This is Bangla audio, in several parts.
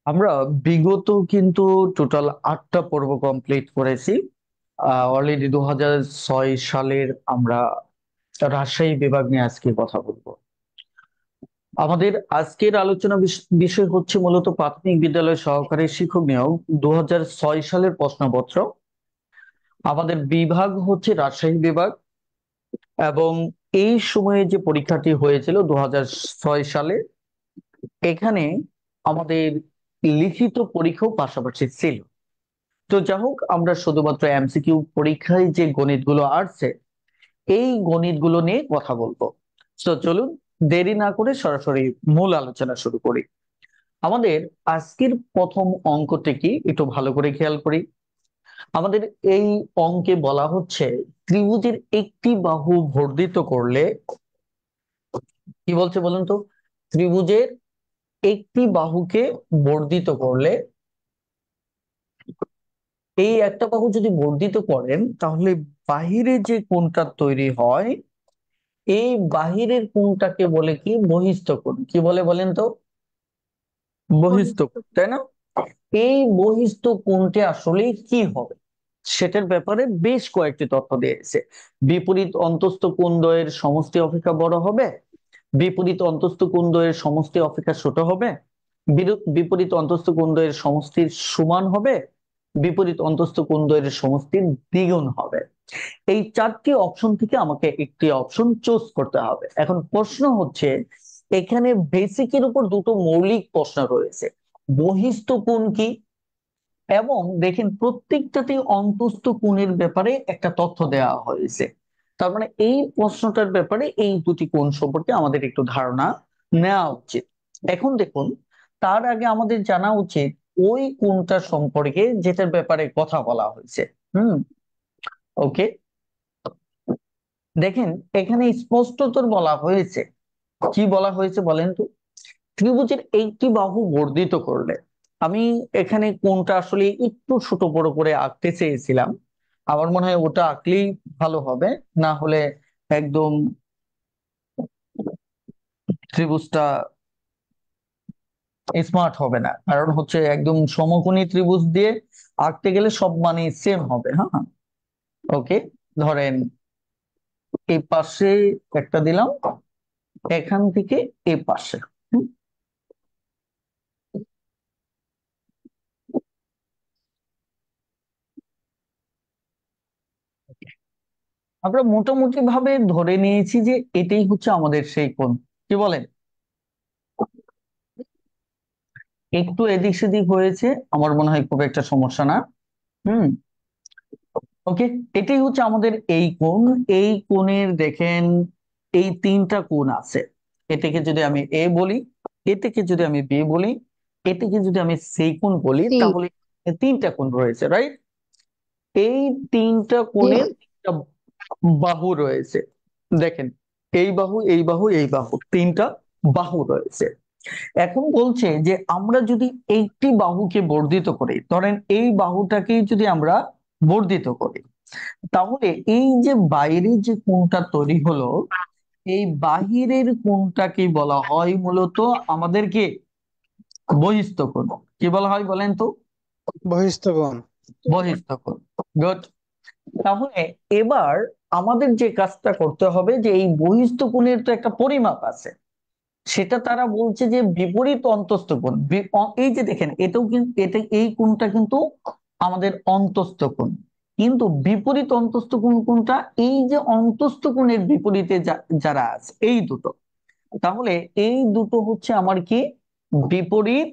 আমরা বিগত কিন্তু টোটাল 8টা পর্ব কমপ্লিট করেছি। অলরেডি 2006 সালের আমরা রাজশাহী বিভাগ নিয়ে আজকে কথা বলবো। আমাদের আজকের আলোচনা বিষয় হচ্ছে মূলত প্রাথমিক বিদ্যালয় সহকারী শিক্ষক নিয়োগ 2006 সালের প্রশ্নপত্র। আমাদের বিভাগ হচ্ছে রাজশাহী বিভাগ, এবং এই সময়ে যে পরীক্ষাটি হয়েছিল 2006 সালে, এখানে আমাদের লিখিত পরীক্ষাও পাশাপাশি ছিল। তো যাই হোক, আমরা শুধুমাত্র এমসিকিউ পরীক্ষায় যে গণিতগুলো আসছে এই গণিতগুলো নিয়ে কথা বলবো। তো চলুন, দেরি না করে সরাসরি মূল আলোচনা শুরু করি। আমাদের আজকের প্রথম অঙ্কটি কি একটু ভালো করে খেয়াল করি। আমাদের এই অঙ্কে বলা হচ্ছে ত্রিভুজের একটি বাহু বর্ধিত করলে, কি বলছে বলুন তো, ত্রিভুজের একটি বাহুকে বর্ধিত করলে, এই একটা বাহু যদি বর্ধিত করেন তাহলে বাহিরে যে কোণটা তৈরি হয়, এই বাহিরের কোণটাকে বলে কি? বহিস্থ কোণ। কি বলে বলেন তো? বহিস্থ বহিঃস্থ কোণ, তাই না? এই বহিস্থ কোণটি আসলে কি হবে সেটার ব্যাপারে বেশ কয়েকটি তথ্য দিয়েছে। বিপরীত অন্তস্থ কোণ দ্বয়ের সমষ্টি অপেক্ষা বড় হবে, বিপরীত অন্তস্থ কোণ দ্বয়ের সমষ্টি অপেক্ষা ছোট হবে, বিপরীত অন্তস্থ কোণ দ্বয়ের সমষ্টির সমান হবে, বিপরীত অন্তস্থ কোণ দ্বয়ের সমষ্টির দ্বিগুণ হবে। এই চারটি অপশন থেকে আমাকে একটি অপশন চুজ করতে হবে। এখন প্রশ্ন হচ্ছে, এখানে বেসিকের উপর দুটো মৌলিক প্রশ্ন রয়েছে। বহিস্থ কোণ কি, এবং দেখেন প্রত্যেকটাতে অন্তস্থ কোণের ব্যাপারে একটা তথ্য দেওয়া হয়েছে। তার মানে এই প্রশ্নটার ব্যাপারে এই দুটি কোণ সম্পর্কে আমাদের একটু ধারণা নেওয়া উচিত। এখন দেখুন, তার আগে আমাদের জানা উচিত ওই কোণটা সম্পর্কে যেটার ব্যাপারে কথা বলা হয়েছে। হুম, ওকে। দেখেন, এখানে স্পষ্টতর বলা হয়েছে, কি বলা হয়েছে বলেন তো? ত্রিভুজের একটি বাহু বর্ধিত করলে। আমি এখানে কোনটা আসলে একটু ছোট বড় করে আঁকতে চেয়েছিলাম। আমার মনে হয় ওটা আঁকলেই ভালো হবে, না হলে একদম ত্রিভুজটা স্মার্ট হবে না। কারণ হচ্ছে একদম সমকোণী ত্রিভুজ দিয়ে আঁকতে গেলে সব মানে সেম হবে। হ্যাঁ, ওকে। ধরেন এই পাশে একটা দিলাম, এখান থেকে এই পাশে। হুম, আমরা মোটামুটি ভাবে ধরে নিয়েছি যে এটাই হচ্ছে আমাদের সেই কোণ। কি বলেন? একটু এদিক সেদিক হয়েছে, আমার মনে হয় খুব একটা সমস্যা না। হুম, ওকে। এটাই হচ্ছে আমাদের এই কোণ। এই কোণের দেখেন এই তিনটা কোণ আছে। এটাকে যদি আমি এ বলি, এটাকে যদি আমি বি বলি, এটাকে যদি আমি সি কোণ বলি, সি। তাহলে তিনটা কোণ রয়েছে, রাইট? এই তিনটা জি। কোণের তিনটা বাহু রয়েছে। দেখেন, এই বাহু, এই বাহু, এই বাহু, তিনটা বাহু রয়েছে। এখন বলছে যে আমরা যদি একটি বাহুকে বর্ধিত করি, ধরেন এই বাহুটাকেই যদি আমরা বর্ধিত করি, তাহলে এই যে বাইরে যে কোণটা তৈরি হলো, এই বাহিরের কোণটাকে বলা হয় মূলত আমাদেরকে বহিস্থ কোণ। কি বলা হয় বলেন তো? বহিঃস্থগণ। বহিস্থ কোণ। গুড। তাহলে এবার আমাদের যে কাজটা করতে হবে, যে এই বহিস্থ কোণের তো একটা পরিমাপ আছে। সেটা তারা বলছে যে বিপরীত অন্তস্থ কোণ। এই যে দেখেন, এটাও কিন্তু, এটা এই কোণটা কিন্তু আমাদের অন্তস্থ কোণ। কিন্তু বিপরীত অন্তস্থ কোণ কোনটা? এই যে অন্তস্থ কোণের বিপরীতে যারা আছে এই দুটো। তাহলে এই দুটো হচ্ছে আমার কি? বিপরীত,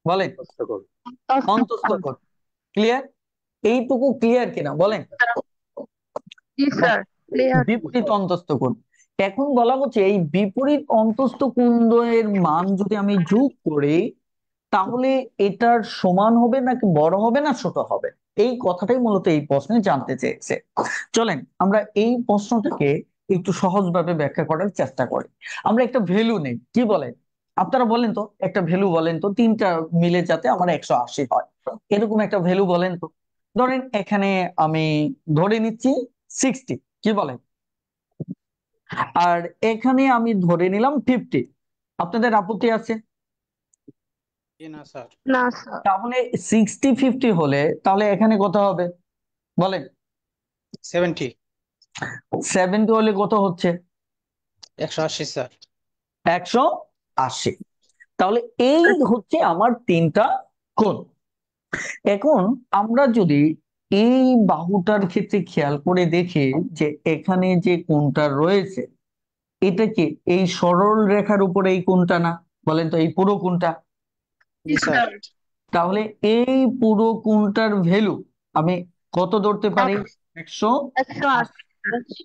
বলেন, অন্তস্থ অন্তঃস্থগণ। কোণ। ক্লিয়ার? এইটুকু ক্লিয়ার কিনা বলেন? জি স্যার, ক্লিয়ার। বিপরীত অন্তস্থ কোণ। এখন বলা হচ্ছে এই বিপরীত অন্তস্থ কোণের মান যদি আমি যোগ করি, তাহলে এটার সমান হবে নাকি বড় হবে না ছোট হবে? এই কথাটাই মূলত এই প্রশ্নে জানতে চেয়েছে। চলেন আমরা এই প্রশ্নটাকে একটু সহজভাবে ব্যাখ্যা করার চেষ্টা করি। আমরা একটা ভ্যালু নেই, কি বলেন? আপনারা বলেন তো, একটা ভ্যালু বলেন তো, তিনটা মিলে যাতে আমার 180 হয়, এরকম একটা ভ্যালু বলেন তো। ধরেন এখানে আমি ধরে নিচ্ছি 60, কি বলেন? আর এখানে আমি ধরে নিলাম 50। আপনাদের আপত্তি আছে? জি না স্যার। না স্যার। তাহলে 60-50 হলে তাহলে এখানে কত হবে বলেন? 70। 70 হলে কত হচ্ছে? 180 স্যার। 180। তাহলে এই হচ্ছে আমার তিনটা কোণ। এখন আমরা যদি এই বাহুটার ক্ষেত্রে খেয়াল করে দেখি যে এখানে যে কোণটা রয়েছে এটা কি এই সরল রেখার উপরে এই কোণটা না? বলেন তো এই পুরো কোণটা। জি স্যার। তাহলে এই পুরো কোণটার ভ্যালু আমি কত ধরতে পারি? 180। 180।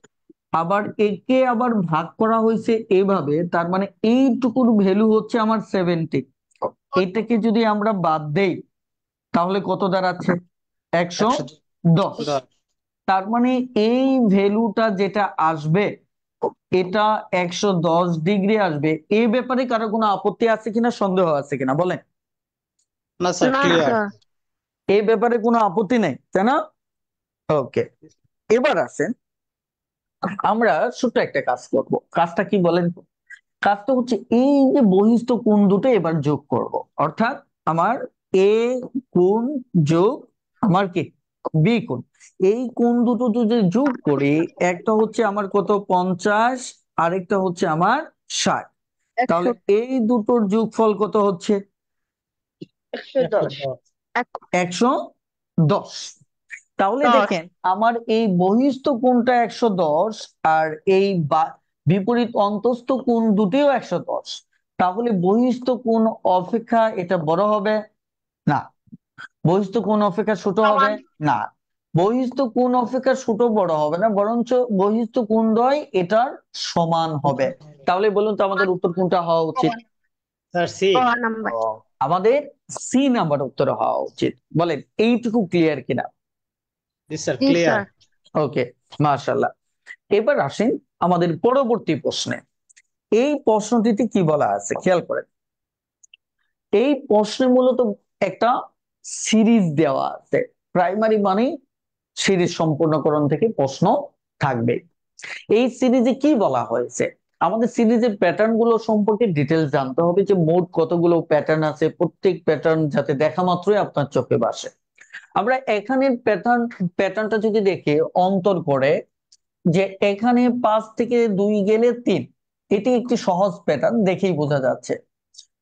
আবার একে আবার ভাগ করা হয়েছে এভাবে, তার মানে এইটুকুর ভ্যালু হচ্ছে আমার 70। এটাকে যদি আমরা বাদ দেই তাহলে কত দাঁড়াচ্ছে? 110। 110। তার মানে এই ভ্যালুটা যেটা আসবে এটা 110 ডিগ্রি আসবে। এই ব্যাপারে কারো কোনো আপত্তি আছে কিনা, সন্দেহ আছে কিনা বলেন? না স্যার, না ক্লিয়ার। স্যার। এই ব্যাপারে কোনো আপত্তি নেই, তাই না? ওকে, এবার আসেন আমরা ছোট্ট একটা কাজ করব। কাজটা কি বলেন তো? কাজটা হচ্ছে এই যে বহিস্থ কোণ দুটো এবার যোগ করব। অর্থাৎ আমার এ কোণ যোগ আমার কি বি কোণ। এই কোণ দুটো যদি যোগ করি, একটা হচ্ছে আমার কত 50, আরেকটা হচ্ছে আমার 60। তাহলে 100। এই দুটোর যোগফল কত হচ্ছে? 110। 110। তাহলে 10। দেখেন আমার এই বহিস্থ কোণটা 110 আর এই বিপরীত অন্তস্থ কোণ দুটিও 110। তাহলে বহিস্থ কোণ অপেক্ষা এটা বড় হবে না, বহিস্থ কোণ অপেক্ষা ছোট হবে সমান। না, বহিস্থ কোণ অপেক্ষা ছোট বড় হবে না, বরঞ্চ বহিস্থ কোণ দ্বয় এটার সমান হবে। তাহলে বলুন তো আমাদের উত্তর কোনটা হওয়া উচিত? Sir C. ক নাম্বার। আমাদের সি নাম্বার উত্তর হওয়া উচিত। বলেন এইটুকু ক্লিয়ার কিনা? জি স্যার, জি ক্লিয়ার। স্যার। ওকে, মাশাআল্লাহ। এবার আসেন আমাদের পরবর্তী প্রশ্নে। এই প্রশ্নটিতে কি বলা আছে খেয়াল করেন। এই প্রশ্নে মূলত একটা সিরিজ দেওয়া আছে। প্রাইমারি মানে সিরিজ সম্পূর্ণকরণ থেকে প্রশ্ন থাকবে। এই সিরিজে কি বলা হয়েছে? আমাদের সিরিজের প্যাটার্ন গুলো সম্পর্কে ডিটেলস জানতে হবে, যে মোট কতগুলো প্যাটার্ন আছে, প্রত্যেক প্যাটার্ন যাতে দেখা মাত্রই আপনার চোখে ভাসে। আমরা এখানের প্যাটার্নটা যদি দেখে অন্তর করে যে এখানে 5 থেকে 2 গেলে 3, এটি একটি সহজ প্যাটার্ন দেখেই বোঝা যাচ্ছে।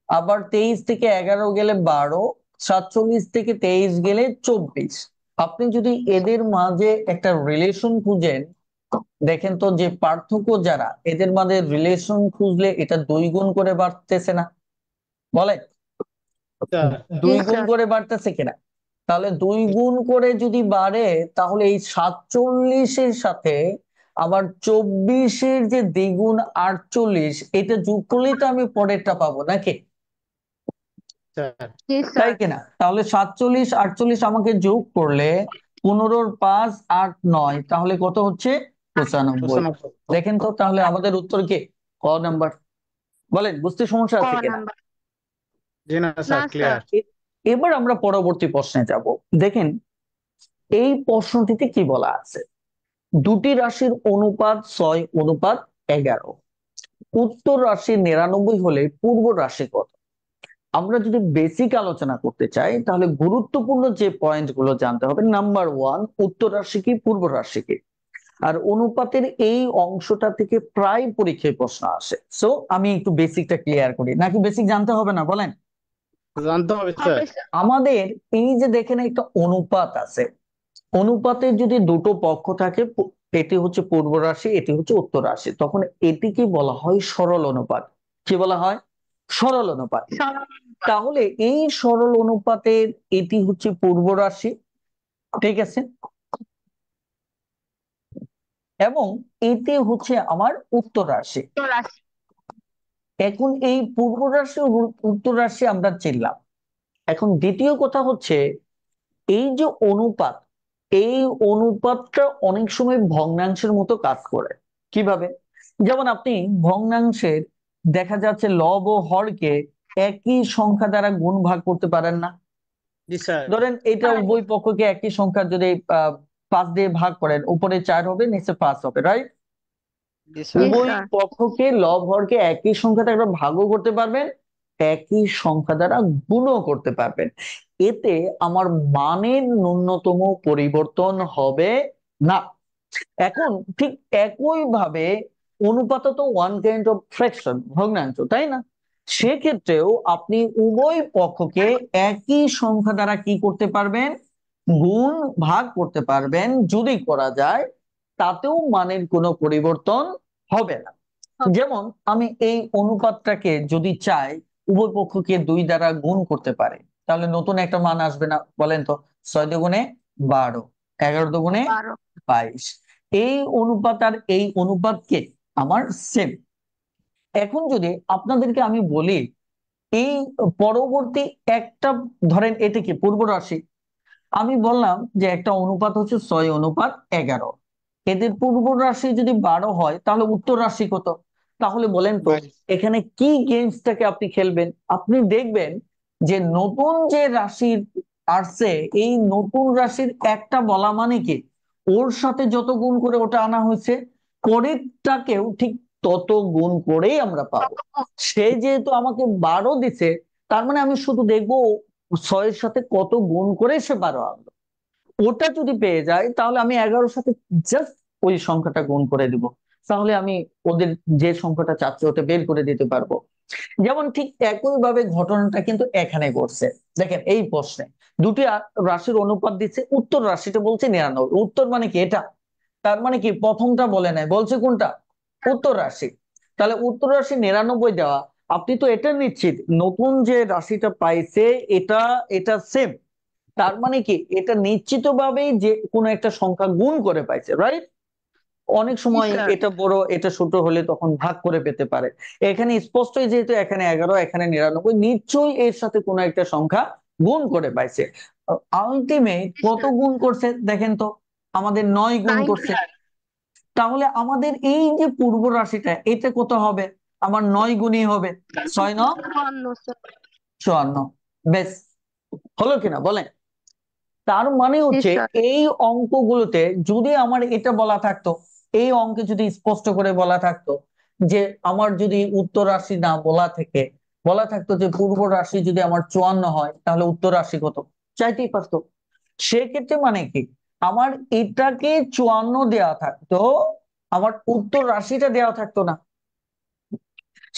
আবার 23 থেকে 11 গেলে 12, 47 থেকে 23 গেলে 24। আপনি যদি এদের মাঝে একটা রিলেশন খুঁজেন, দেখেন তো যে পার্থক্য যারা এদের মাঝে রিলেশন খুঁজলে এটা 2 গুণ করে বাড়তেছে না? বলে স্যার। জি 2 গুণ স্যার। করে বাড়তেছে কিনা? তাহলে 2 গুণ করে যদি বাড়ে তাহলে এই 47-এর সাথে আবার 24-এর যে দ্বিগুণ 48, এটা যোগ করলেই তো আমি পরেরটা পাবো নাকি? স্যার। জি তাই স্যার। কিনা? তাহলে 47-48 আমাকে যোগ করলে 15-5 8-9, তাহলে কত হচ্ছে? 95। 95। দেখেন তো তাহলে আমাদের উত্তর কি? ক নাম্বার। বলেন বুঝতে সমস্যা ক আছে কিনা? নাম্বার। জি না না স্যার, স্যার। ক্লিয়ার। এবার আমরা পরবর্তী প্রশ্নে যাব। দেখেন এই প্রশ্নটিতে কি বলা আছে। দুটি রাশির অনুপাত 6:11। উত্তর রাশি 99 হলে পূর্ব রাশি কত? আমরা যদি বেসিক আলোচনা করতে চাই তাহলে গুরুত্বপূর্ণ যে পয়েন্ট গুলো জানতে হবে, নাম্বার 1 উত্তর রাশি কি পূর্ব রাশি কি। আর অনুপাতের এই অংশটা থেকে প্রায় পরীক্ষায় প্রশ্ন আসে। সো আমি একটু বেসিকটা ক্লিয়ার করি, নাকি বেসিক জানতে হবে না বলেন? জানতে হবে স্যার। হবে স্যার। আমাদের এই যে দেখেন একটা অনুপাত আছে, অনুপাতের যদি দুটো পক্ষ থাকে, এটি হচ্ছে পূর্ব রাশি, এটি হচ্ছে উত্তর রাশি, তখন এটিকে বলা হয় সরল অনুপাত। কি বলা হয়? সরল অনুপাত। সমান। তাহলে এই সরল অনুপাতের এটি হচ্ছে পূর্ব রাশি, ঠিক আছে, এবং এটি হচ্ছে আমার উত্তর রাশি। তো রাশি। এখন এই পূর্ব রাশি ও উত্তর রাশি আমরা চিনলাম। এখন দ্বিতীয় কথা হচ্ছে এই যে অনুপাত, এই অনুপাতটা অনেক সময় ভগ্নাংশের মতো কাজ করে। কিভাবে? যেমন আপনি ভগ্নাংশের দেখা যাচ্ছে লব ও হরকে একই সংখ্যা দ্বারা গুণ ভাগ করতে পারেন না? জি স্যার। ধরেন এটা উভয় পক্ষকে একই সংখ্যা যদি 5 দিয়ে ভাগ করেন, উপরে 4 হবে নিচে 5 হবে, রাইট? জি স্যার। জি উভয় স্যার। পক্ষকে লব হরকে একই সংখ্যা দ্বারা ভাগও করতে পারবেন, একই সংখ্যা দ্বারা গুণও করতে পারবেন। এতে আমার মানের ন্যূনতম পরিবর্তন হবে না। এখন ঠিক একই ভাবে অনুপাত তো ওয়ান কাইন্ড অফ ফ্র্যাকশন, ভগ্নাংশ, তাই না? সেক্ষেত্রেও আপনি উভয় পক্ষকে একই সংখ্যা দ্বারা কি করতে পারবেন? গুণ ভাগ করতে পারবেন। যদি করা যায় তাতেও মানের কোনো পরিবর্তন হবে না। যেমন আমি এই অনুপাতটাকে যদি চাই উভয় পক্ষকে 2 দ্বারা গুণ করতে পারি, তাহলে নতুন একটা মান আসবে না? বলেন তো। 6 দুগুণে 12, 11 দুগুণে 12। 22। এই অনুপাত আর এই অনুপাতকে আমার সেম। এখন যদি আপনাদেরকে আমি বলি এই পরবর্তী একটা, ধরেন এটা কি পূর্ব রাশি, আমি বললাম যে একটা অনুপাত হচ্ছে 6:11। এদের পূর্ব রাশি যদি 12 হয় তাহলে উত্তর রাশি কত? তাহলে বলেন তো 22। এখানে কি গেমসটাকে আপনি খেলবেন? আপনি দেখবেন যে নতুন যে রাশি আসছে, এই নতুন রাশির একটা বলা মানে কি ওর সাথে যত গুণ করে ওটা আনা হয়েছে, পরেরটাকেও ঠিক তত গুণ করেই আমরা পাবো। সে যেহেতু আমাকে 12 দিছে, তার মানে আমি শুধু দেখবো 6-এর সাথে কত গুণ করে সে 12 আনলো। ওটা যদি পেয়ে যাই তাহলে আমি 11-র সাথে জাস্ট ওই সংখ্যাটা গুণ করে দিব। তাহলে আমি ওদের যে সংখ্যাটা চাচ্ছে ওটা বের করে দিতে পারবো। যেমন ঠিক একই ভাবে ঘটনাটা কিন্তু এখানে ঘটছে। দেখেন এই প্রশ্নে দুটি রাশির অনুপাত দিচ্ছে, উত্তর রাশিটা বলছে 99। উত্তর মানে কি এটা? তার মানে কি প্রথমটা বলে নাই, বলছে কোনটা? উত্তর রাশি। তাহলে উত্তর রাশি 99 দেওয়া, আপনি তো এটা নিশ্চিত নতুন যে রাশিটা পাইছে এটা এটা সেম। তার মানে কি এটা নিশ্চিতভাবেই যে কোনো একটা সংখ্যা গুণ করে পাইছে, রাইট? অনেক জি সময় স্যার। এটা বড় এটা ছোট হলে তখন ভাগ করে পেতে পারে। এখানে স্পষ্টই যেহেতু এখানে 11 এখানে 99, নিশ্চয়ই এর সাথে কোনো একটা সংখ্যা গুণ করে পাইছে। আলটিমেট জি কত স্যার। গুণ করছে দেখেন তো? আমাদের 9 গুণ 9 করছে। স্যার। তাহলে আমাদের এই যে পূর্ব রাশিটা এটা কত হবে? আমার 9 গুণই হবে। 6 9 54 স্যার। 54। বেশ, হলো কিনা বলেন? তার মানে জি হচ্ছে স্যার। এই অঙ্কগুলোতে যদি আমার এটা বলা থাকতো, এই অঙ্কে যদি স্পষ্ট করে বলা থাকতো যে আমার যদি উত্তর রাশি না বলা থেকে বলা থাকতো যে পূর্ব রাশি যদি আমার 54 হয় তাহলে উত্তর রাশি কত, চাইতেই পারতো। সেক্ষেত্রে মানে কি আমার এটাকে 54 দেওয়া থাকতো, আমার উত্তর রাশিটা দেওয়া থাকতো না।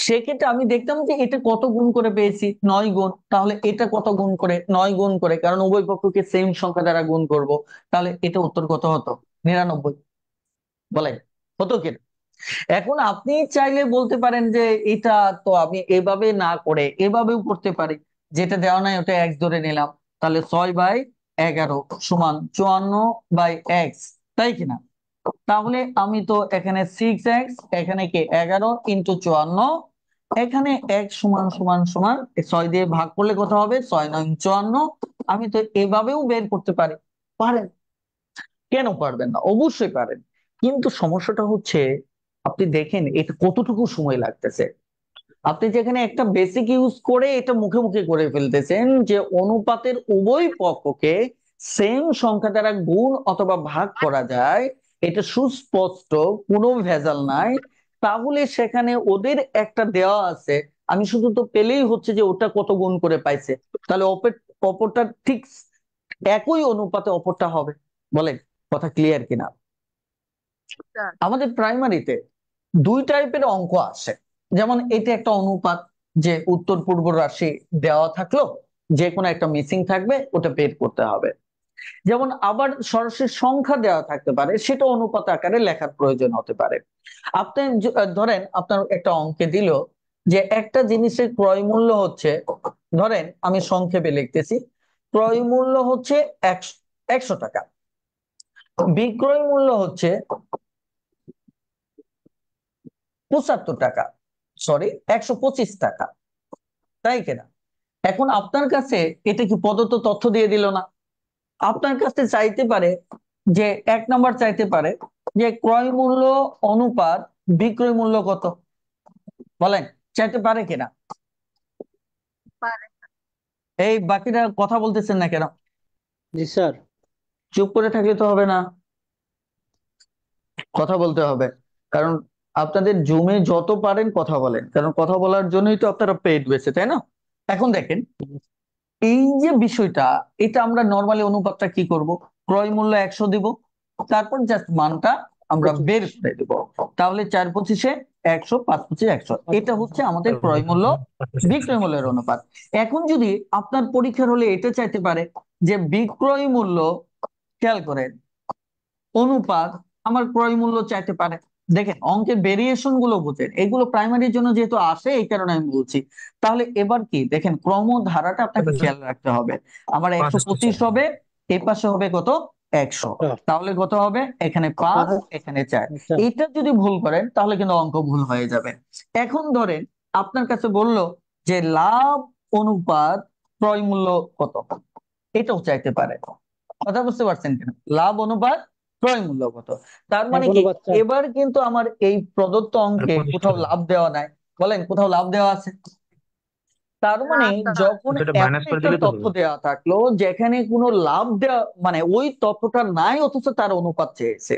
সেক্ষেত্রে আমি দেখতাম যে এটা কত গুণ করে পেয়েছি, 9 গুণ। তাহলে এটা কত গুণ করে? 9 গুণ করে, কারণ উভয় পক্ষকে সেম সংখ্যা দ্বারা গুণ করব। তাহলে এটা উত্তর কত হতো? 99। বলেন হতো কি? এখন আপনি চাইলে বলতে পারেন যে এটা তো আমি এভাবে না করে এভাবেও করতে পারি, যেটা দেওয়া নাই ওটা এক্স ধরে নিলাম। তাহলে 6/11 সমান 54/x, তাই কিনা? তাহলে আমি তো এখানে 6x, এখানে কি 11 ইন্টু 54, এখানে x সমান সমান সমান 6 দিয়ে ভাগ করলে কত হবে? 6 9 54। আমি তো এভাবেও বের করতে পারি। পারেন, কেন পারবেন না? অবশ্যই পারেন। কিন্তু সমস্যাটা হচ্ছে আপনি দেখেন এটা কতটুকু সময় লাগতেছে। আপনি যেখানে একটা বেসিক ইউজ করে এটা মুখে মুখে করে ফেলতেছেন যে অনুপাতের উভয় পক্ষকে সেম সংখ্যা দ্বারা গুণ অথবা ভাগ করা যায়, এটা সুস্পষ্ট, কোনো ভেজাল নাই। তাহলে সেখানে ওদের একটা দেওয়া আছে, আমি শুধু তো পেলেই হচ্ছে যে ওটা কত গুণ করে পাইছে। তাহলে অপরটা ঠিক একই অনুপাতে অপরটা হবে। বলেন কথা ক্লিয়ার কিনা? স্যার। আমাদের প্রাইমারিতে 2 টাইপের অঙ্ক আসে। যেমন এটা একটা অনুপাত, যে উত্তর পূর্ব রাশি দেওয়া থাকলো, যে কোনো একটা মিসিং থাকবে ওটা বের করতে হবে। যেমন আবার সরাসরি সংখ্যা দেওয়া থাকতে পারে, সেটা অনুপাত আকারে লেখার প্রয়োজন হতে পারে। আপনি ধরেন আপনার একটা অঙ্কে দিল যে একটা জিনিসের ক্রয় মূল্য হচ্ছে, ধরেন আমি সংক্ষেপে লিখতেছি, ক্রয় মূল্য হচ্ছে 100 টাকা, বিক্রয় মূল্য হচ্ছে 75 টাকা, সরি 125 টাকা, তাই কিনা? এখন আপনার কাছে এটা কি প্রদত্ত তথ্য দিয়ে দিল না? আপনার কাছে চাইতে পারে যে 1 নাম্বার চাইতে পারে যে ক্রয় মূল্য অনুপাত বিক্রয় মূল্য কত। বলেন চাইতে পারে কিনা? পারে। এই বাকিরা কথা বলতেছেন না কেন? জি স্যার। চুপ করে থাকলে তো হবে না, কথা বলতে হবে। কারণ আপনাদের জুমে যত পারেন কথা বলেন, কারণ কথা বলার জন্যই তো আপনারা পেড বেছে, তাই না? এখন দেখেন, এই যে বিষয়টা, এটা আমরা নর্মালি অনুপাতটা কি করব? ক্রয় মূল্য 100 দিব, তারপর জাস্ট মানটা আমরা বের 25 করে দেব। তাহলে 4 25-এ 100, 5 25 100, এটা হচ্ছে আমাদের ক্রয় মূল্য বিক্রয় মূল্যের অনুপাত। এখন যদি আপনার পরীক্ষার হলে এটা চাইতে পারে যে বিক্রয় মূল্য, খেয়াল করেন, অনুপাত আমার ক্রয় মূল্য চাইতে পারে। দেখেন অঙ্কের ভেরিয়েশন গুলো বুঝেন, এগুলো প্রাইমারির জন্য যেহেতু আসে এই কারণে আমি বলছি। তাহলে এবার কি দেখেন, ক্রমধারাটা আপনাকে খেয়াল রাখতে হবে। আমার 125 হবে, এই পাশে হবে কত? 100। তাহলে কত হবে? এখানে 5, এখানে 4। আচ্ছা, এটা যদি ভুল করেন তাহলে কিন্তু অঙ্ক ভুল হয়ে যাবে। এখন ধরেন আপনার কাছে বলল যে লাভ অনুপাত ক্রয় মূল্য কত, এটাও চাইতে পারে। কথা বুঝতে পারছেন কিনা? লাভ অনুপাত ক্রয় মূল্য কত, তার মানে কি অনুপাত 4। এবার কিন্তু আমার এই প্রদত্ত অঙ্কে কোথাও লাভ দেওয়া নাই। বলেন কোথাও লাভ দেওয়া আছে? তার না মানে স্যার। যখন এমন একটা তথ্য দেওয়া থাকলো যেখানে কোনো লাভ দেওয়া, মানে ওই তথ্যটা নাই অথচ তার অনুপাত চেয়েছে,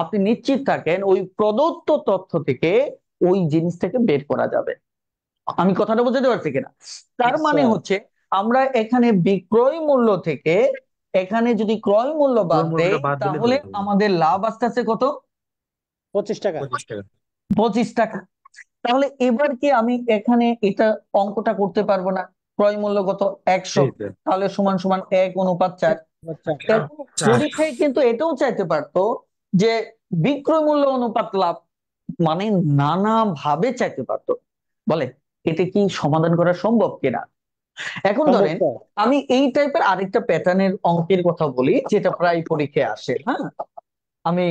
আপনি নিশ্চিত থাকেন ওই প্রদত্ত তথ্য থেকে ওই জিনিসটাকে বের করা যাবে। আমি কথাটা বুঝতে পারছি কিনা? তার মানে স্যার হচ্ছে আমরা এখানে বিক্রয় মূল্য থেকে এখানে যদি ক্রয় মূল্য বাদ দেই তাহলে আমাদের লাভ আসতে আছে কত? 25 টাকা। 25 টাকা। তাহলে এবার কি আমি এখানে এটা অঙ্কটা করতে পারবো না? ক্রয় মূল্য কত? 100, তাহলে সমান সমান 1:4। আচ্ছা, এখন পরীক্ষায় কিন্তু এটাও চাইতে পারতো যে বিক্রয় মূল্য অনুপাত লাভ, মানে নানা ভাবে চাইতে পারতো। বলে এটা কি সমাধান করা সম্ভব কিনা? এখন সম্ভব ধরেন স্যার। আমি এই টাইপের আরেকটা প্যাটার্নের অঙ্কের কথা বলি যেটা প্রায় পরীক্ষায় আসে। হ্যাঁ, আমি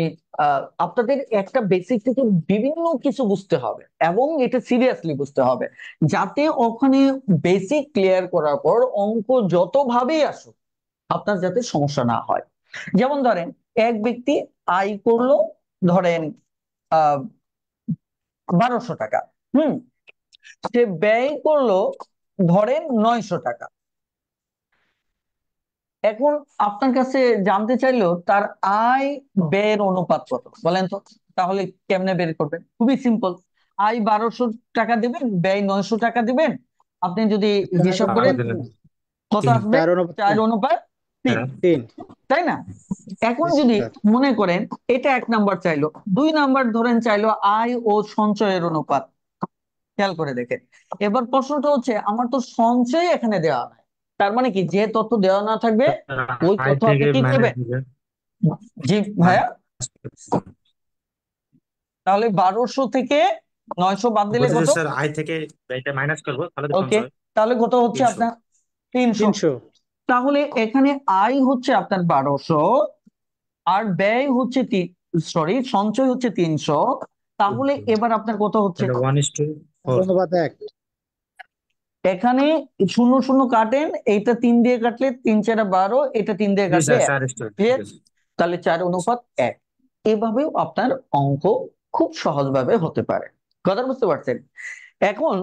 আপনাদের একটা বেসিক থেকে বিভিন্ন কিছু বুঝতে হবে এবং এটা সিরিয়াসলি বুঝতে হবে, যাতে ওখানে বেসিক ক্লিয়ার করার পর অঙ্ক যতভাবেই আসুক আপনার যাতে সমস্যা না হয়। যেমন ধরেন এক ব্যক্তি আয় করলো, ধরেন 1200 টাকা। হুম, সে ব্যয় করলো ধরেন 900 টাকা। এখন আপনার কাছে জানতে চাইলো তার আয় ব্যয়ের অনুপাত কত, বলেন তো। তাহলে কেমনে বের করবেন? খুবই সিম্পল। আয় 1200 টাকা দিবেন, ব্যয় 900 টাকা দিবেন। আপনি যদি হিসাব করেন কত আসবে? 4:3, 3। তাই না? এখন যদি মনে করেন এটা 1 নাম্বার চাইলো, 2 নাম্বার ধরেন চাইলো আয় ও সঞ্চয়ের অনুপাত। খেয়াল করে দেখেন, এবার প্রশ্নটা হচ্ছে আমার তো সঞ্চয় এখানে দেওয়া নাই, তার মানে কি যে তথ্য দেওয়া না থাকবে ওই তথ্য আপনি কি করবেন? জি ভাইয়া, তাহলে 1200 থেকে 900 বাদ দিলে কত? ওকে, তাহলে কত হচ্ছে আপনার? 300। 300। তাহলে এখানে আয় হচ্ছে আপনার 1200 আর ব্যয় হচ্ছে সঞ্চয় হচ্ছে 300। তাহলে এবার আপনার কত হচ্ছে? অনুপাত 1। এখানে শূন্য শূন্য কাটেন, এইটা 3 দিয়ে কাটলে 3×4 = 12, এটা 3 দিয়ে কাটলে 1। Clear? তাহলে 4:1। এভাবেও আপনার অঙ্ক খুব সহজভাবে হতে পারে। কথা বুঝতে পারছেন? এখন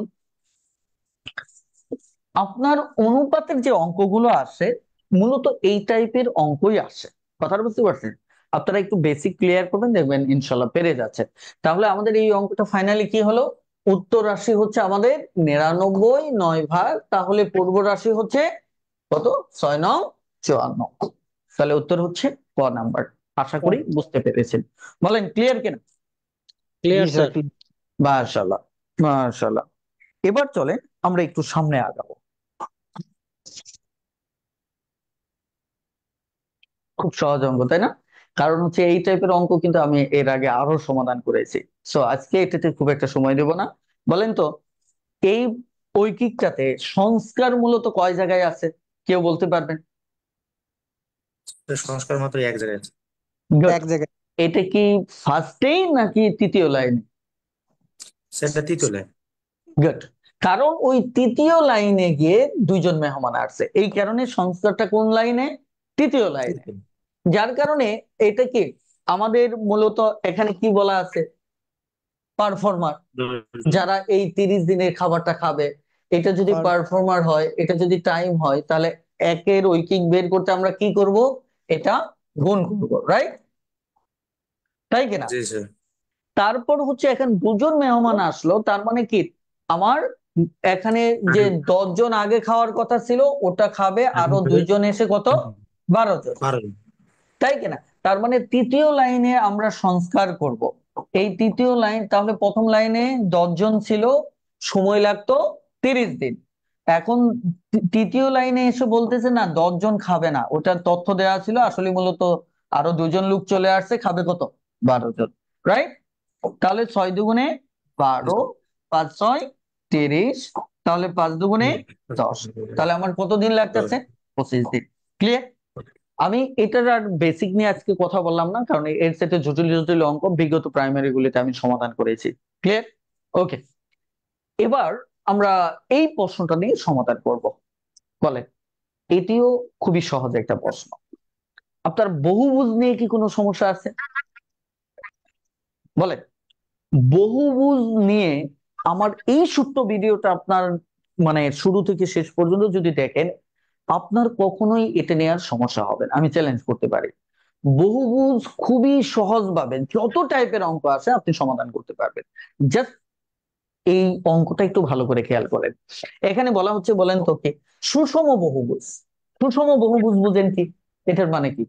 আপনার অনুপাতের যে অঙ্কগুলো আসে মূলত এই টাইপের অঙ্কই আসে। কথাটা বুঝতে পারছেন? আপনারা একটু বেসিক ক্লিয়ার করবেন, দেখবেন ইনশাল্লাহ পেরে যাচ্ছেন। তাহলে আমাদের এই অঙ্কটা ফাইনালি কি হলো? উত্তর রাশি হচ্ছে আমাদের 99, 9 ভাগ, তাহলে পূর্ব রাশি হচ্ছে কত? 6×9 = 54। তাহলে উত্তর হচ্ছে ক নাম্বার। আশা করি বুঝতে পেরেছেন। বলেন ক্লিয়ার কিনা? Clear sir. মাশাআল্লাহ, মাশাআল্লাহ। এবার চলেন আমরা একটু সামনে আগাবো। খুব সহজ অঙ্ক, তাই না? কারণ হচ্ছে এই টাইপের অঙ্ক কিন্তু আমি এর আগে আরো সমাধান করেছি। সো আজকে এটাতে খুব একটা সময় দেব না। বলেন তো এই ঐকিকটাতে সংস্কার মূলত কয় জায়গায় আছে, কেউ বলতে পারবেন? Good. এক জায়গায়। এটা কি ফার্স্টেই নাকি তৃতীয় লাইন? গুড। কারণ ওই তৃতীয় লাইনে গিয়ে দুইজন মেহমান আসছে, এই কারণে সংস্কারটা কোন লাইনে? তৃতীয় লাইনে। যার কারণে এটা কি আমাদের মূলত এখানে কি বলা আছে? পারফর্মার, যারা এই 30 দিনের খাবারটা খাবে। এটা যদি পারফর্মার হয়, এটা যদি টাইম হয়, তাহলে একের ঐকিক বের করতে আমরা কি করব? এটা গুণ করব, রাইট? তাই কিনা? তারপর হচ্ছে এখন দুজন মেহমান আসলো, তার মানে কি আমার এখানে যে 10 জন আগে খাওয়ার কথা ছিল ওটা খাবে, আরো দুইজন এসে কত 12 জন, 12 তাই কিনা? তার মানে তৃতীয় লাইনে আমরা সংস্কার করব। এই তৃতীয় লাইন, তাহলে প্রথম লাইনে 10 জন ছিল, সময় লাগতো 30 দিন। এখন তৃতীয় লাইনে এসে বলতেছে না 10 জন খাবে না, ওটার তথ্য দেওয়া ছিল আসলে মূলত আরো দুজন লোক চলে আসছে, খাবে কত 12 জন, রাইট? তাহলে 6 দুগুণে 12, 5 6 30, তাহলে 5 দুগুণে 10, তাহলে আমার কত দিন লাগতেছে? 25 দিন। ক্লিয়ার? আমি এটার আর বেসিক নিয়ে আজকে কথা বললাম না, কারণ এর সাথে জটিল জটিল অঙ্ক বিগত প্রাইমারি গুলিতে আমি সমাধান করেছি। ক্লিয়ার? ওকে, এবার আমরা এই প্রশ্নটা নিয়ে সমাধান করব। বলেন, এটিও খুবই সহজ একটা প্রশ্ন। আপনার বহুভুজ নিয়ে কি কোনো সমস্যা আছে? বলেন, বহুভুজ নিয়ে আমার এই ছোট্ট ভিডিওটা আপনার মানে শুরু থেকে শেষ পর্যন্ত যদি দেখেন, আপনার কখনোই এটা নেওয়ার সমস্যা হবে না, আমি চ্যালেঞ্জ করতে পারি। বহুভুজ খুবই সহজভাবে যত টাইপের অঙ্ক আছে আপনি সমাধান করতে পারবেন। জাস্ট এই অঙ্কটা একটু ভালো করে খেয়াল করেন। এখানে বলা হচ্ছে, বলেন তো কি সুষম বহুভুজ? সুষম বহুভুজ বুঝেন কি? এটার মানে কি?